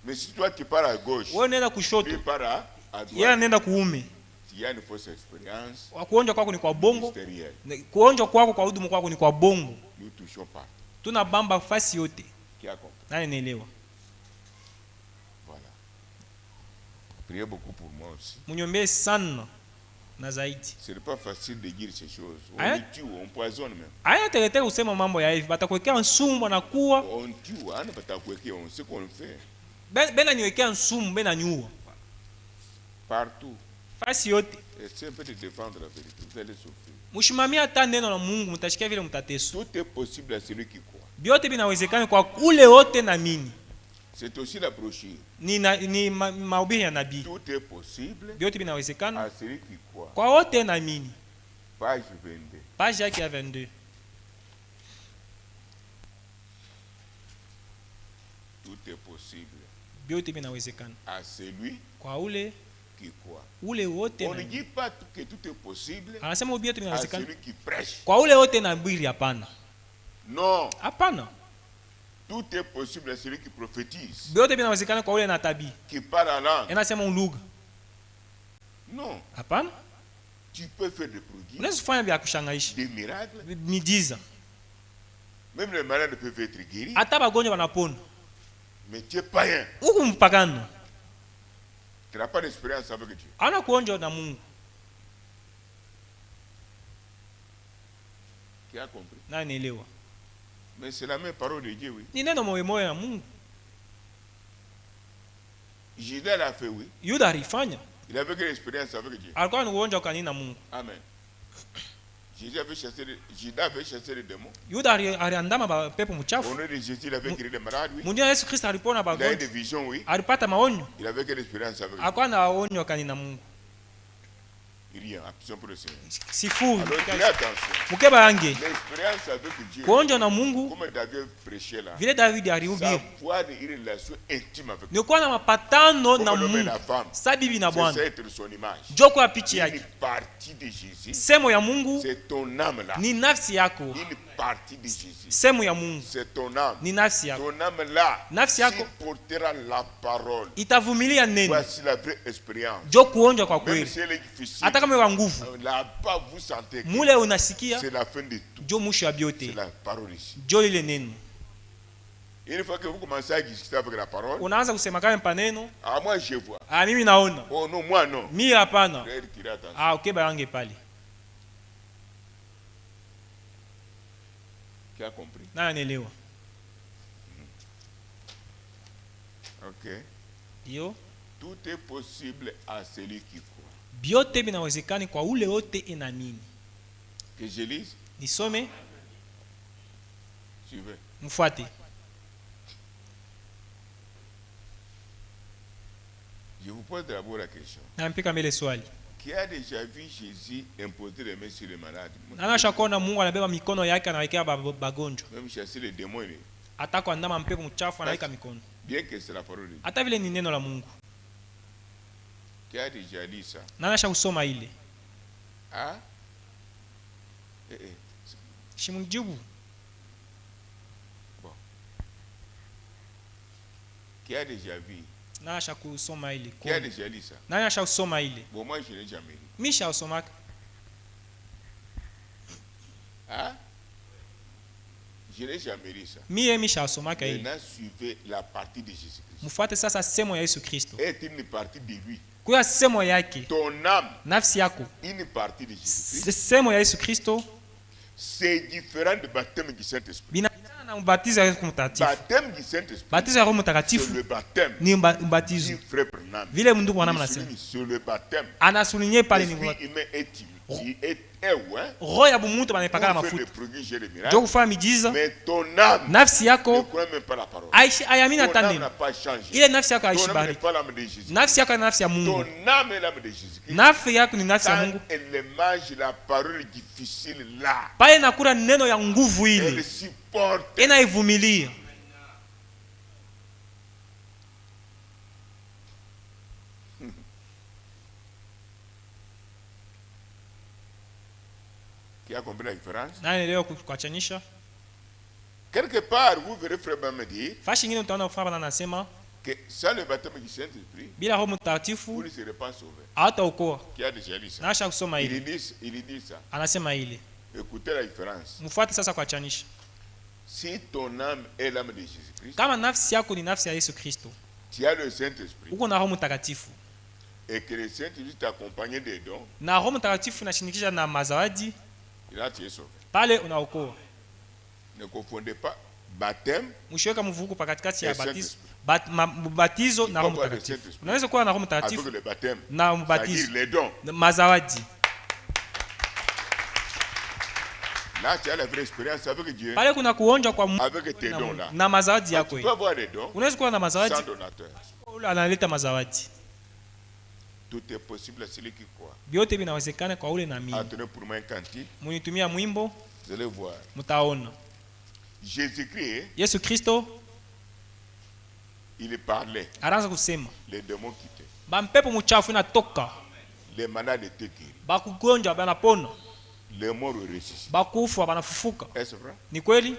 C: Mais si toi tu pars à gauche, tu pars à droite. Il y a une fausse expérience.
A: Kuonja kwako ni kwa bongo.
C: Kuonja
A: kwako kwa hudumu kwako ni kwa bongo.
C: Nous touchons pas.
A: Tunabamba fasi yote.
C: Qui a compris?
A: Nani nielewa?
C: Voilà. Priez beaucoup pour moi aussi.
A: Muniombee sana na zaidi.
C: Ce n'est pas facile de dire ces choses. On tue, on poisonne même.
A: Aya teletele usema mambo ya hivi. Batakuwekea nsumu na kuwa.
C: On tue, ana batakuwekea, on sait qu'on fait.
A: Bena niwekea nsumu, bena niua.
C: Partout.
A: Fasi yote.
C: Essayez un peu de défendre la vérité. Vous allez souffrir.
A: Mushimamia hata neno la Mungu mtashikia vile mtateso.
C: Tout est possible à celui qui croit.
A: Biote binawezekana kwa kule wote na mini.
C: C'est aussi la brochure.
A: Ni mahubiri ya nabii.
C: Tout est possible.
A: Biote binawezekana
C: à celui qui croit.
A: Kwa wote na mini.
C: Page 22.
A: Page yake ya 22.
C: Tout est possible.
A: Biote binawezekana
C: à celui
A: kwa ule
C: qui croit.
A: Ule wote
C: on ne dit pas que tout est possible.
A: Anasema ubiote binawezekana
C: à celui qui prêche.
A: Kwa ule wote na bwiri hapana.
C: Non.
A: Hapana.
C: Tout est possible à celui qui prophétise.
A: Biote binawezekana kwa ule na tabii.
C: Qui parle en langue.
A: Anasema ulugha.
C: Non.
A: Hapana.
C: Tu peux faire des prodiges.
A: Unaweza kufanya vya kushangaisha.
C: Des miracles.
A: Miujiza.
C: Même les malades peuvent être guéris.
A: Hata bagonjwa wanapona.
C: Mais tu es païen.
A: Uko mpagano.
C: Tu n'as pas d'expérience avec Dieu.
A: Ana kuonja na Mungu.
C: Qui a compris?
A: Na nielewa.
C: Mais c'est la même parole de Dieu, oui.
A: Ni neno moyo ya Mungu.
C: Judas l'a fait, oui.
A: Yuda alifanya.
C: Il avait quelle expérience avec Dieu?
A: Alikuwa anaonja kanini na Mungu.
C: Amen. Judas avait chassé les démons.
A: Yuda aliandama pepo mchafu.
C: Au nom de Jésus, il avait guéri les malades, oui.
A: Mundia Yesu Kristo alipona bagonjwa.
C: Il a eu des visions, oui.
A: Alipata maonyo.
C: Il avait quelle expérience avec Dieu?
A: Alikuwa anaonja kanini na Mungu.
C: Rien, action pour le Seigneur.
A: Sifuri.
C: Alors, fais attention.
A: Mukeba yange.
C: L'expérience avec Dieu.
A: Kuonja na Mungu.
C: Comme David prêchait là.
A: Vile David alihubiri.
C: Savoir une relation intime avec
A: Dieu. Ni kuwa na mapatano na Mungu. Sa bibi na bwana.
C: C'est être son image.
A: Joko ya picha yake.
C: Une partie de Jésus.
A: Semo ya Mungu.
C: C'est ton âme là.
A: Ni nafsi yako.
C: Une partie de Jésus.
A: Semo ya Mungu.
C: C'est ton âme.
A: Ni nafsi yako.
C: Ton âme là.
A: Nafsi yako
C: portera la parole.
A: Itavumilia neno.
C: Voici la vraie expérience.
A: Joko kuonja kwa kweli.
C: Même si elle est difficile.
A: Hata kama wa nguvu.
C: Là-bas vous sentez que
A: mule unasikia
C: c'est la fin de tout.
A: Jo mwisho ya biote.
C: C'est la parole ici.
A: Jo ile neno.
C: Une fois que vous commencez à discuter avec la parole,
A: unaanza kusema kama paneno.
C: Ah, moi je vois.
A: Ah, mimi naona.
C: Oh non, moi non.
A: Mimi hapana. Ah, okay, bayange pale.
C: Qui a compris?
A: Na anaelewa.
C: OK.
A: Yo.
C: Tout est possible à celui qui croit.
A: Biote binawezekani kwa ule wote inaamini.
C: Que je lise?
A: Nisome.
C: Suivez.
A: Mfuate.
C: Je vous pose d'abord la question.
A: Nampika mbele swali.
C: Qui a déjà vu Jésus imposer les mains sur les malades?
A: Anasha kuona Mungu anabeba mikono yake anawekea bagonjwa.
C: Même chasser les démons.
A: Hata kwa ndama mpepo mchafu anaweka mikono.
C: Bien que c'est la parole de Dieu.
A: Hata vile ni neno la Mungu.
C: Qui a déjà dit ça?
A: Anasha kusoma ile.
C: Ah?
A: Shimjibu.
C: Bon. Qui a déjà vu?
A: Anasha kusoma ile.
C: Qui a déjà dit ça?
A: Anasha kusoma ile.
C: Bon, moi je n'ai jamais lu.
A: Misha usoma.
C: Ah? Je n'ai jamais lu ça.
A: Misha usoma ile.
C: Maintenant suivez la partie de Jésus-Christ.
A: Mfuate sasa semo ya Yesu Kristo.
C: Est une partie de lui.
A: Kwa semo yake.
C: Ton âme.
A: Nafsi yako.
C: Une partie de Jésus-Christ.
A: Semo ya Yesu Kristo.
C: C'est différent du baptême du Saint-Esprit.
A: Na ubatizo wa Roho Mtakatifu.
C: Baptême du Saint-Esprit.
A: Batizo wa Roho Mtakatifu.
C: C'est le baptême.
A: Ni ubatizo. Vile mundu kwa namna nasema.
C: C'est le baptême.
A: Anasulinye pale ni
C: ngoja.
A: Roho ya bumuntu banapaka mafuta. Ndio kufanya miujiza. Nafsi yako ayamini hata nini. Ile nafsi yako haishibari. Nafsi yako ni nafsi ya Mungu. Nafsi yako ni nafsi ya Mungu. Pale nakula neno ya nguvu ile. Inaivumilia.
C: Qui a compris la différence?
A: Quelque
C: part, vous verrez frère me dire
A: que
C: sans le baptême du Saint-Esprit, vous ne serez pas sauvé. Qui a déjà dit ça? Il dit ça. Écoutez la différence. Si ton âme est l'âme de Jésus-Christ, tu as le Saint-Esprit. Et que le Saint-Esprit t'accompagne des dons. Là, tu es sauvé.
A: Pale unaokoa.
C: Ne confondez pas baptême.
A: Mshiweka mvuko pakati ya batizo na Roho Mtakatifu. Unaweza kuwa na Roho Mtakatifu na mbatizo. Mazawadi.
C: Là, tu as la vraie expérience avec Dieu.
A: Pale kuna kuonja kwa Mungu
C: avec tes dons là.
A: Na mazawadi yako.
C: Tu peux avoir des dons.
A: Unaweza kuwa na mazawadi
C: sans donateur.
A: Ule analeta mazawadi.
C: Tout est possible à celui qui croit.
A: Biote binawezekana kwa ule na mimi.
C: Attendez pour moi un cantique.
A: Munitumia mwimbo.
C: Vous allez voir.
A: Mutaona.
C: Jésus-Christ.
A: Yesu Kristo.
C: Il parlait.
A: Anaanza kusema.
C: Les démons quittaient.
A: Bampepo mchafu inatoka.
C: Les malades étaient guéris.
A: Bakugonja banapona.
C: Les morts ressuscitent.
A: Bakufa banafufuka.
C: Est-ce vrai?
A: Ni kweli?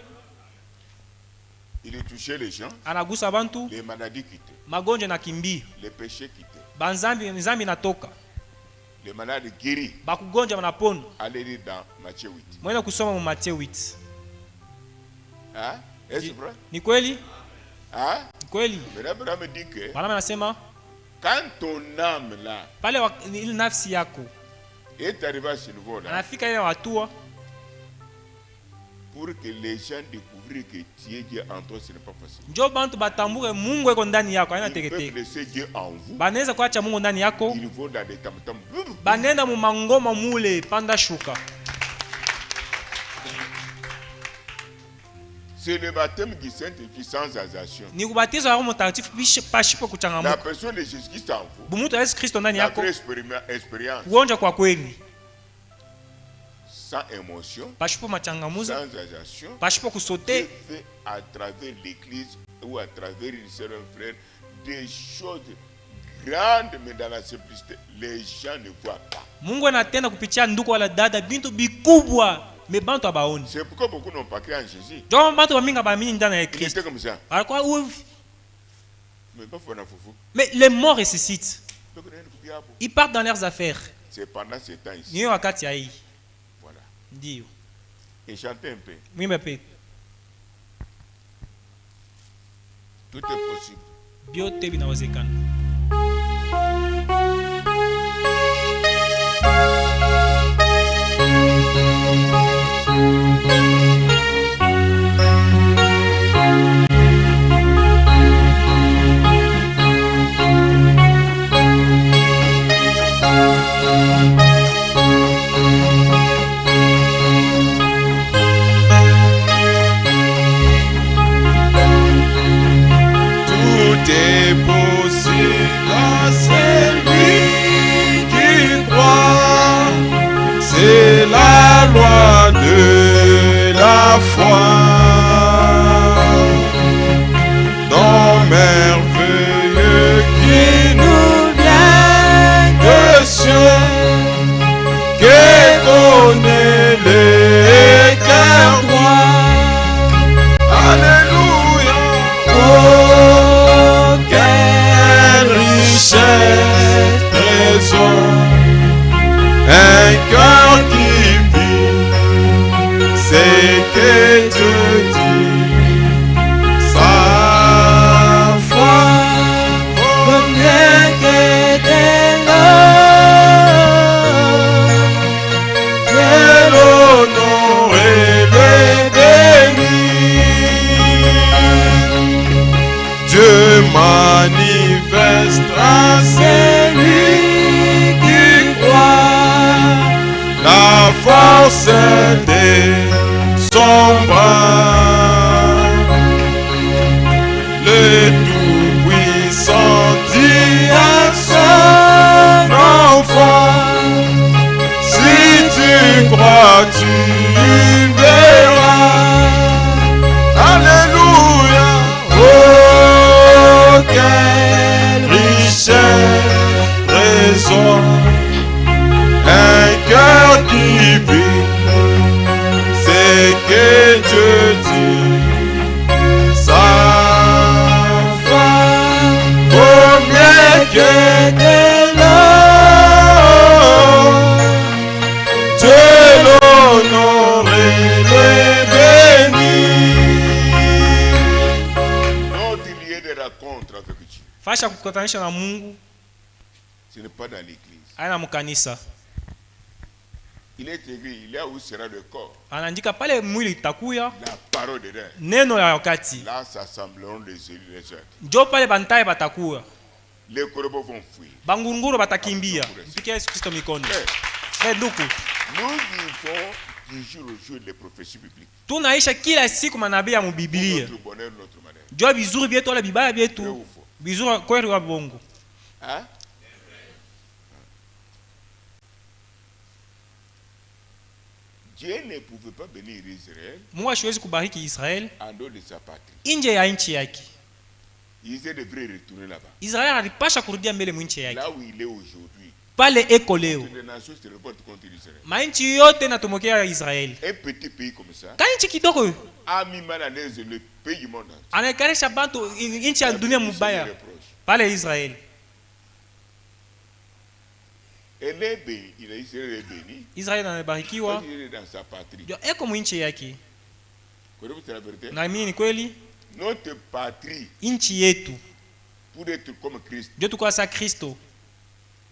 C: Il touchait les gens.
A: Anagusa bantu.
C: Les maladies quittaient.
A: Magonjwa nakimbia.
C: Les péchés quittaient.
A: Nzambi natoka.
C: Les malades guéris.
A: Bakugonja banapona.
C: Allez lire dans Matthieu 8.
A: Mwenda kusoma mu Matthieu 8.
C: Hein? Est-ce vrai?
A: Ni kweli?
C: Hein?
A: Ni kweli?
C: Bwana me dit que
A: Bwana anasema
C: quand ton âme là
A: pale ile nafsi yako
C: est arrivé à ce niveau là.
A: Anafika ile hatua
C: pour que les gens découvrent que tu es Dieu en toi, ce n'est pas facile.
A: Njo bantu batambue Mungu eko ndani yako, haina teketeke.
C: Ils peuvent laisser Dieu en vous.
A: Banaweza kuacha Mungu ndani yako.
C: Ils vont dans des tam-tam.
A: Banenda mu mangoma mule panda shuka.
C: C'est le baptême du Saint-Esprit sans ascension.
A: Ni kubatizo wa Roho Mtakatifu pashipo kuchangamuka.
C: La personne de Jésus-Christ en vous.
A: Bumutu wa Yesu Kristo ndani yako.
C: La vraie expérience.
A: Kuonja kwa kweli.
C: Sans émotion,
A: pashipo machangamuzo,
C: sans agitation,
A: pashipo kusote,
C: fait à travers l'église ou à travers une sœur, un frère, des choses grandes, mais dans la simplicité, les gens ne voient pas.
A: Mungu anatenda kupitia ndugu wala dada bintu bikubwa, mais bantu abaoni.
C: C'est pourquoi beaucoup n'ont pas cru en Jésus.
A: Ndio bantu baminga baamini ndani ya Kristo.
C: C'était comme ça.
A: Alikuwa uvi.
C: Mais pas fona fufu.
A: Mais les morts ressuscitent. Ils partent dans leurs affaires.
C: C'est pendant ce temps ici.
A: Ni wakati ya hii.
C: Dio. Et chantez un peu.
A: Mwimbe pe.
C: Tout est possible.
A: Biote binawezekana.
B: C'est possible à celui qui croit. descendit à son enfant. Si tu crois, tu verras. Alléluia. Oh, quelle richesse, raison, un cœur divin, c'est que Dieu dit, ça va combien que de l'or, Dieu l'honore et le bénit. Notre lieu de rencontre avec Dieu,
A: fasha kukutanisha na Mungu,
B: ce n'est pas dans l'église.
A: Aina mukanisa.
B: Il est écrit, il y a où sera le corps.
A: Anaandika pale mwili itakuya.
B: La parole de Dieu.
A: Neno ya wakati.
B: Là s'assembleront les élus les autres.
A: Njo pale bantaye batakuya.
B: Les corbeaux vont fuir.
A: Bangurunguru batakimbia. Mpikie Yesu Kristo mikono. Ndugu,
B: nous vivons du jour au jour les prophéties bibliques.
A: Tunaisha kila siku manabii ya mubiblia.
B: Notre bonheur, notre malheur.
A: Njo bizuri byetu wala bibaya byetu. Bizuri kweli wa bongo.
B: Hein? Dieu ne pouvait pas bénir Israël.
A: Mungu hawezi kubariki Israel
B: en dehors de sa patrie.
A: Nje ya nchi yake.
B: Ils devraient retourner là-bas.
A: Israel alipasha kurudia mbele mwinchi yake.
B: Là où il est aujourd'hui.
A: Pale eko leo.
B: Les nations se révoltent contre Israël.
A: Mainchi yote natumokea Israel.
B: Un petit pays comme ça.
A: Kanchi kidogo.
B: Ami malanese le pays du monde.
A: Anakarisha bantu nchi ya dunia mubaya. Pale Israel.
B: Elle est bénie, Israël est béni.
A: Israel anabarikiwa.
B: Il est dans sa patrie.
A: Eko mwinchi yake.
B: C'est la vérité.
A: Na mimi ni kweli.
B: Notre patrie.
A: Nchi yetu.
B: Pour être comme Christ.
A: Ndio tukua sa Kristo.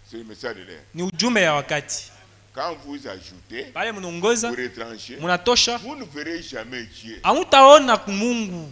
B: C'est le message de l'air.
A: Ni ujumbe ya wakati.
B: Quand vous ajoutez
A: pale mnaongoza,
B: pour étranger,
A: mnatosha,
B: vous ne verrez jamais Dieu.
A: Hamutaona Mungu.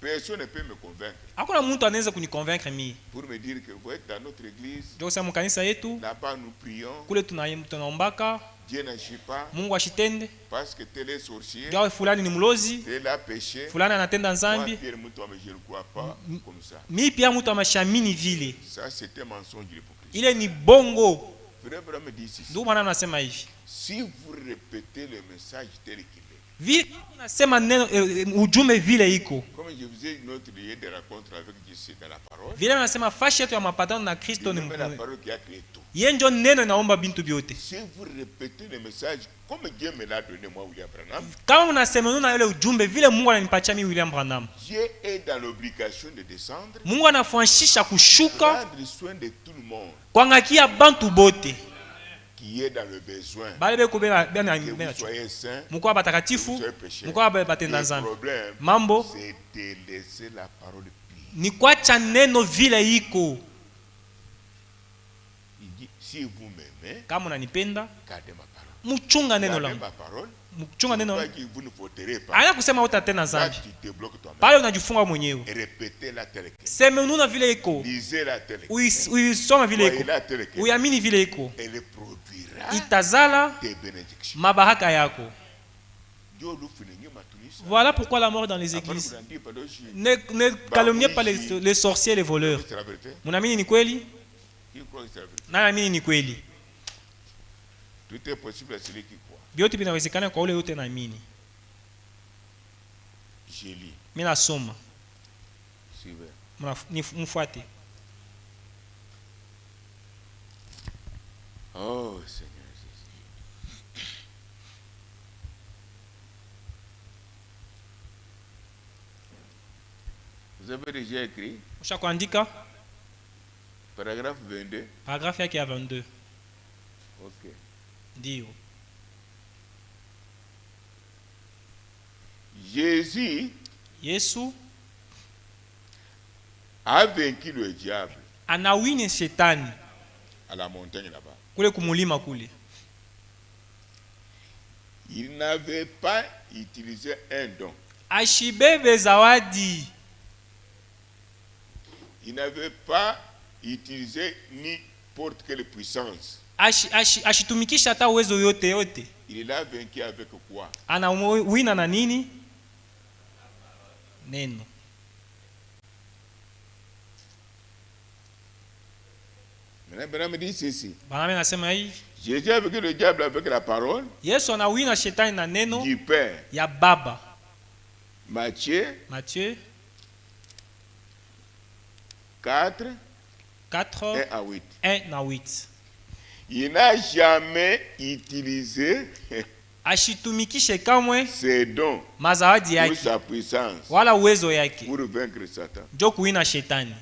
B: Personne ne peut me convaincre.
A: Hakuna mtu anaweza kuniconvaincre mimi.
B: Pour me dire que vous êtes dans notre église.
A: Ndio sema kanisa yetu.
B: Là-bas nous prions.
A: Kule tunaombaka.
B: Dieu n'agit pas.
A: Mungu ashitende.
B: Parce que tel est sorcier.
A: Ndio fulani ni mlozi.
B: Tel a péché.
A: Fulani anatenda dhambi.
B: Moi, mtu je ne crois pas comme ça.
A: Mimi pia mtu ameshamini vile.
B: Ça c'était mensonge hypocrite.
A: Ile ni bongo.
B: Frère Abraham me dit ici.
A: Ndio maana nasema hivi.
B: Si vous répétez le message tel qu'il est.
A: Vile unasema neno ujumbe vile iko.
B: Comme je vous ai notre lieu de rencontre avec Dieu dans la parole.
A: Vile unasema fashi yetu ya mapatano na Kristo ni
B: la parole qui a créé tout.
A: Yeye ndio neno inaomba bintu byote.
B: Si vous répétez le message comme Dieu me l'a donné moi William Branham.
A: Kama unasema na ile ujumbe vile Mungu ananipatia mimi William Branham.
B: Dieu est dans l'obligation de descendre.
A: Mungu anafanishisha kushuka.
B: Prendre soin de tout le monde.
A: Kuangalia bantu bote.
B: Qui est dans le besoin.
A: Que
B: vous soyez saint.
A: Mukwa batakatifu. Mukwa batenda dhambi. Mambo
B: c'est de laisser la parole plier.
A: Ni kuacha neno vile iko.
B: Il dit si vous m'aimez,
A: kama unanipenda,
B: gardez ma parole.
A: Muchunga neno langu. Muchunga neno. Haya kusema utatenda dhambi. Pale unajifunga mwenyewe. Sema ununa vile iko. Uisoma vile iko. Uamini vile iko. Itazala mabaraka yako. Voilà pourquoi la mort dans les églises. Ne calomniez pas les sorciers et les voleurs. Munaamini ni kweli? Naamini ni kweli.
B: Tout est possible à celui qui croit.
A: Biote binawezekana kwa ule yote naamini.
B: Je lis.
A: Mimi nasoma.
B: Suivez.
A: Mfuate.
B: Oh Seigneur Jésus. Vous avez déjà écrit?
A: Ushakuandika?
B: Paragraphe 22.
A: Paragraphe yake ya 22.
B: OK.
A: Ndio.
B: Jésus
A: Yesu
B: a vaincu le diable.
A: Anawini shetani.
B: À la montagne là-bas.
A: Kule kumulima kule.
B: Il n'avait pas utilisé un don.
A: Ashibebe zawadi.
B: Il n'avait pas utilisé n'importe quelle puissance.
A: Ashitumikisha hata uwezo yote yote.
B: Il l'a vaincu avec quoi?
A: Anawina na nini? neno.
C: Maintenant, me dit ceci.
A: Bwana anasema hivi.
C: Jésus a vaincu le diable avec la parole.
A: Yesu anawina shetani na neno
C: du Père.
A: Ya Baba.
C: Matthieu 4 1 à 8.
A: 1 à 8.
C: Il n'a jamais utilisé
A: ashitumikishe kamwe
C: ses dons
A: mazawadi yake
C: pour sa puissance
A: wala uwezo yake
C: pour vaincre Satan.
A: Ndio kuwina shetani.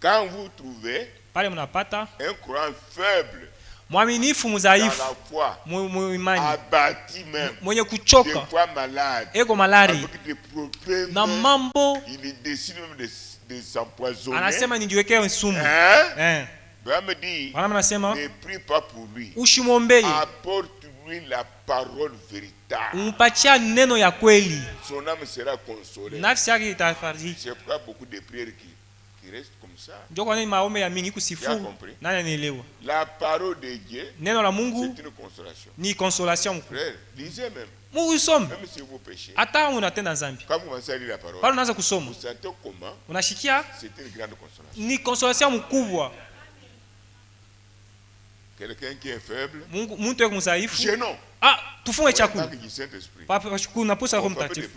C: Quand vous trouvez
A: pale mnapata
C: un croyant faible,
A: mwaminifu mzaifu,
C: abattu même,
A: mwenye kuchoka, eko malari na mambo,
C: il décide même de s'empoisonner,
A: anasema nijiwekee sumu.
C: Ne prie pas pour lui.
A: Ushimombeye.
C: Apporte-lui la parole véritable.
A: Umpatia neno ya kweli.
C: Son âme sera consolée.
A: Nafsi yake itafariji.
C: C'est pourquoi beaucoup de prières qui restent comme ça.
A: Ndio kwa nini maombi ya mingi kusifu. Nani anielewa?
C: La parole de Dieu,
A: neno la Mungu,
C: c'est une consolation.
A: Ni consolation.
C: Frère, lisez même.
A: Mungu usome.
C: Même si vous péchez.
A: Hata unatenda dhambi.
C: Quand vous commencez à lire la parole.
A: Pale unaanza kusoma.
C: Vous sentez comment?
A: Unashikia?
C: C'est une grande consolation.
A: Ni consolation mkubwa.
C: Quelqu'un qui est faible.
A: Mtu yeye mzaifu.
C: Jeûnons.
A: Tufunge chakula. Papa naposa Roho Mtakatifu.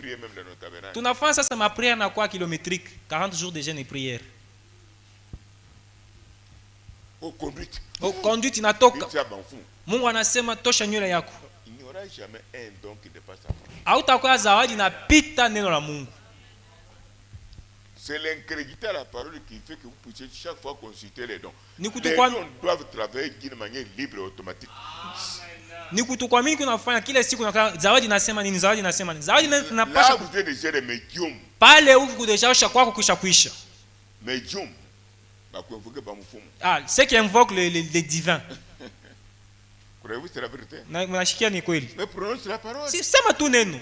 A: Tunafanya sasa ma prière na kwa kilométrique, 40 jours de jeûne et prière. Conduite inatoka. Mungu anasema tosha nywele yako.
C: Il n'y aura jamais un don qui dépasse la parole.
A: Hautakuwa zawadi na pita neno la Mungu.
C: C'est l'incrédulité à la parole qui fait que vous puissiez chaque fois consulter les dons.
A: Les
C: dons doivent travailler d'une manière libre et automatique.
A: Ni kutukwamini kunafanya kila siku na zawadi nasema nini, zawadi nasema nini. Zawadi
C: napasha. Là vous êtes déjà des médiums.
A: Pale huko deja kwako kisha kuisha.
C: Médium. Ba kuinvoquer ba mfumu.
A: Ceux qui invoquent les divins.
C: Croyez-vous c'est la vérité?
A: Na mnashikia ni kweli.
C: Mais prononce la parole.
A: Si sema tu neno.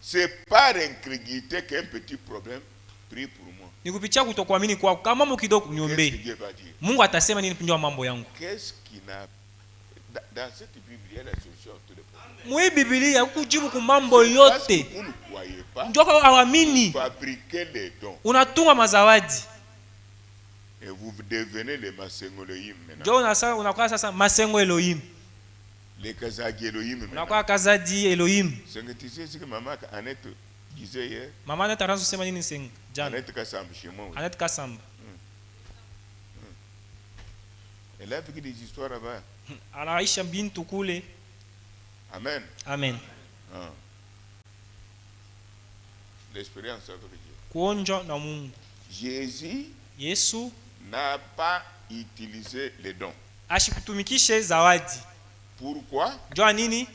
C: C'est par incrédulité qu'un petit problème prie pour moi.
A: Ni kupitia kutokuamini kwako. Kama mambo kidogo niombe. Mungu atasema nini ndio mambo yangu.
C: Qu'est-ce qui n'a dans cette Bible il y a la solution à tous les problèmes.
A: Mwe Biblia kujibu kwa mambo yote. Ndio kwa awamini.
C: Fabriquer les dons.
A: Unatunga mazawadi.
C: Et vous devenez les Masengo Elohim maintenant.
A: Ndio unakuwa sasa Masengo Elohim.
C: Les Kazadi Elohim maintenant.
A: Unakuwa Kazadi Elohim.
C: Tu sais ce que maman Annette disait hier?
A: Maman Annette a raison sema nini senga? Jana.
C: Annette Kasamba chez moi.
A: Annette Kasamba.
C: Elle a vécu des histoires là-bas.
A: Anaisha bintu kule.
C: Amen.
A: Amen.
C: L'expérience avec Dieu.
A: Kuonja na Mungu.
C: Jésus
A: Yesu
C: n'a pas utilisé les dons.
A: Ashikutumikishe zawadi.
C: Pourquoi?
A: Jua nini?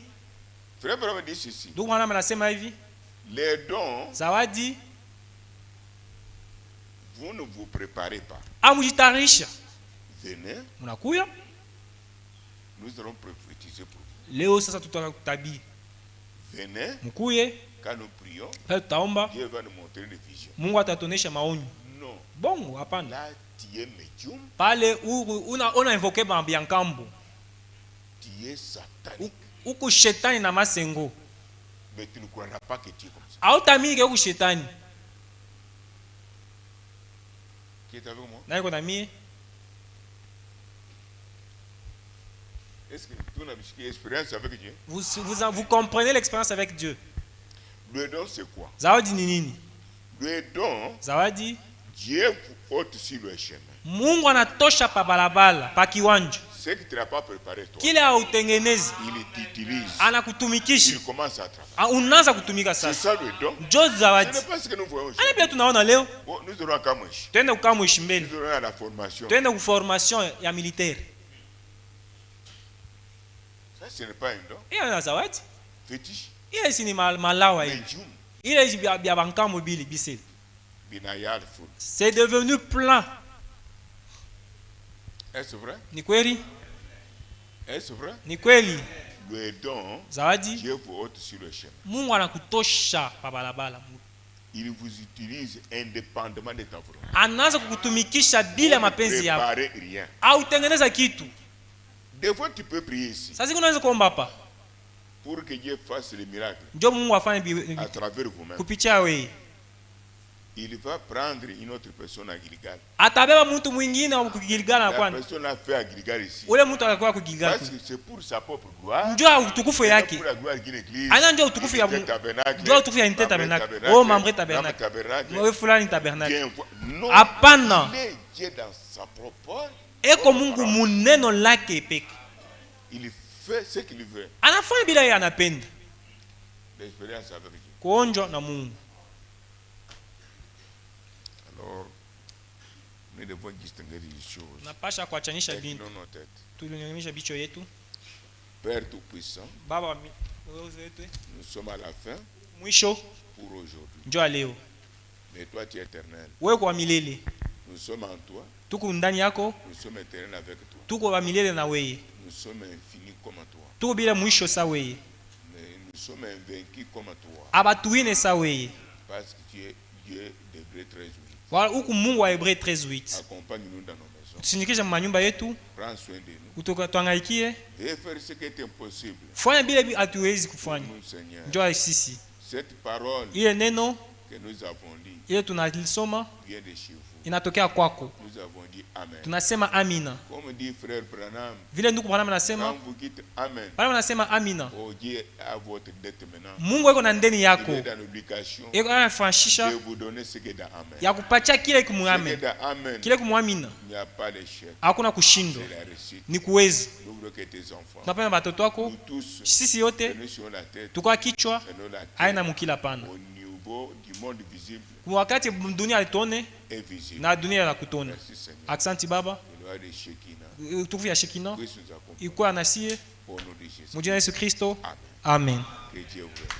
C: Frère Branham dit ceci.
A: Ndugu mwanangu anasema hivi.
C: Les dons,
A: zawadi,
C: vous ne vous préparez pas.
A: Amujitarisha.
C: Venez.
A: Munakuya.
C: Nous allons prophétiser pour vous.
A: Leo sasa tutakutabiri.
C: Venez.
A: Mkuye.
C: Quand nous prions,
A: Dieu
C: va nous montrer des visions.
A: Mungu atatuonesha maonyo.
C: Non.
A: Bongo hapana.
C: Là, tu es médium.
A: Pale una invoke mambo ya nkambo.
C: Tu es satanique.
A: Uku shetani na masengo.
C: Mais tu ne croiras pas que tu es comme ça.
A: Hautamini ke uku shetani.
C: Qui est avec moi?
A: Nani kona mie?
C: Est-ce que tu as une expérience avec Dieu?
A: Vous comprenez l'expérience avec Dieu?
C: Le don c'est quoi?
A: Zawadi ni nini?
C: Le don,
A: zawadi,
C: Dieu vous ôte sur le chemin.
A: Mungu anatosha pa balabala, pa kiwanja.
C: Ce que tu n'as pas préparé toi.
A: Kile hautengenezi.
C: Il t'utilise.
A: Anakutumikisha.
C: Il commence à travailler.
A: Unaanza kutumika sasa.
C: C'est ça le don.
A: Njo zawadi.
C: Ce n'est pas ce que nous voyons.
A: Ana pia tunaona leo.
C: Nous aurons Kamweshi.
A: Twende kukamweshi mbele.
C: Nous aurons la formation.
A: Twende ku formation ya militaire.
C: Ça ce n'est pas un don.
A: Hiyo ni zawadi.
C: Fétiche.
A: Hiyo si ni malawa hiyo. Ile hizi bia bankambo bili biseli.
C: Binayal full.
A: C'est devenu plein.
C: Est-ce vrai?
A: Ni kweli?
C: Est-ce vrai?
A: Ni kweli.
C: Le don,
A: zawadi,
C: Dieu vous ôte sur le chemin.
A: Mungu anakutosha pa balabala.
C: Il vous utilise indépendamment de ta volonté.
A: Anaanza kukutumikisha bila mapenzi yako.
C: Ne préparez rien.
A: Au tengeneza kitu.
C: Des fois tu peux prier ici.
A: Sasa unaweza kuomba hapa.
C: pour que Dieu fasse le miracle
A: ndio Mungu afanye
C: à travers vous-même.
A: Kupitia wewe.
C: Il va prendre une autre personne à Gilgal.
A: Atabeba mtu mwingine wa Gilgal na kwani.
C: La personne a fait à Gilgal ici.
A: Ule mtu akakuwa ku Gilgal.
C: Parce que c'est pour sa propre gloire.
A: Ndio utukufu yake.
C: Pour la gloire de l'église.
A: Ana ndio utukufu ya Mungu. Ndio utukufu ya unité tabernacle. Oh membre tabernacle. Wewe fulani tabernacle. Hapana.
C: Dieu dans sa propre.
A: Eko Mungu muneno lake peke.
C: Il fait ce qu'il veut.
A: Anafanya bila yeye anapenda.
C: L'expérience avec Dieu.
A: Kuonjwa na Mungu.
C: Alors, nous devons distinguer les choses.
A: Napasha kuachanisha bintu. Tulinyamisha bicho yetu.
C: Père tout-puissant.
A: Baba
C: nous sommes à la fin.
A: Mwisho
C: pour aujourd'hui.
A: Njoo leo.
C: Mais toi tu es éternel.
A: Wewe kwa milele.
C: Nous sommes en toi.
A: Tuko ndani yako.
C: Nous sommes éternels avec toi.
A: Tuko wa milele na wewe.
C: Nous sommes infinis comme toi.
A: Tuko bila mwisho sa wewe.
C: Mais nous sommes invaincus comme toi.
A: Abatuine sa wewe.
C: Parce que tu es Dieu d'Hébreux 13:8.
A: Wala huku Mungu wa Hébreux 13:8.
C: Accompagne-nous dans nos maisons.
A: Tusinikishe manyumba yetu.
C: Prends soin de nous.
A: Utoka tuangaikie.
C: Et faire ce qui est impossible.
A: Fanya bila hatuwezi kufanya. Njoo sisi.
C: Cette parole
A: ile neno
C: que nous avons lu.
A: Ile tunalisoma
C: vient de chez vous.
A: Inatokea kwako.
C: Nous avons dit amen.
A: Tunasema amina.
C: Comme dit frère Branham.
A: Vile ndugu Branham anasema.
C: Quand vous dites amen.
A: Branham anasema amina.
C: Oh Dieu a votre dette maintenant.
A: Mungu yuko na ndeni yako.
C: Il est dans l'obligation.
A: Yuko anafanyisha.
C: De vous donner ce qui est dans amen.
A: Ya kupatia kile kumuamini. Kile kumuamini.
C: Il n'y a pas d'échec.
A: Hakuna kushindwa.
C: C'est la réussite.
A: Ni kuweza.
C: Nous voulons que tes enfants.
A: Tunapenda watoto wako. Sisi yote. Tuko kichwa. Haina mkila pana.
C: Du monde visible.
A: Wakati dunia alituone na dunia la kutona. Asante Baba. Tukufu ya Shekina ikuwa nasie mjina Yesu Kristo. Amen.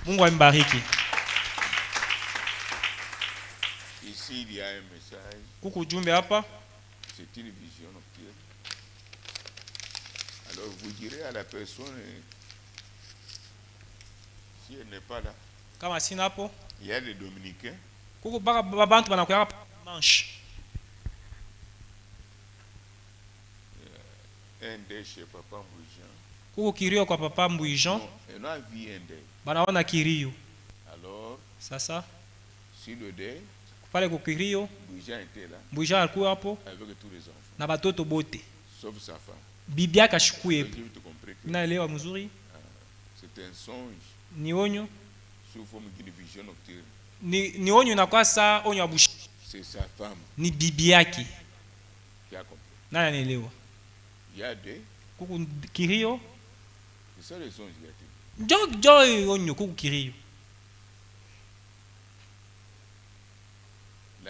A: Mungu ambariki.
C: Ici il y a un message.
A: Kuku jumbe hapa.
C: C'est une vision nocturne. Alors vous direz à la personne si elle n'est pas là.
A: Kama sina hapo.
C: Il y a des dominicains.
A: Kuko baka babantu banakuya manche.
C: Un des chez Papa Mbouijan.
A: Kuko kirio kwa Papa Mbouijan.
C: On a vu un des.
A: Banaona kirio.
C: Alors,
A: sasa
C: si le dé
A: pale kwa kirio
C: Mbouijan était là.
A: Mbouijan alikuwa hapo
C: avec tous les enfants.
A: Na batoto bote.
C: Sauf sa femme.
A: Bibi yake ashikuye. Naelewa mzuri.
C: C'est un songe.
A: Ni onyo.
C: Sous forme d'une vision nocturne.
A: Ni onyo inakuwa saa onyo abushi.
C: C'est sa femme.
A: Ni bibi yake.
C: Qui a compris.
A: Nani anaelewa?
C: Il y a deux.
A: Kuku kirio.
C: C'est ça le songe qu'il a dit.
A: Njoo onyo kuku kirio.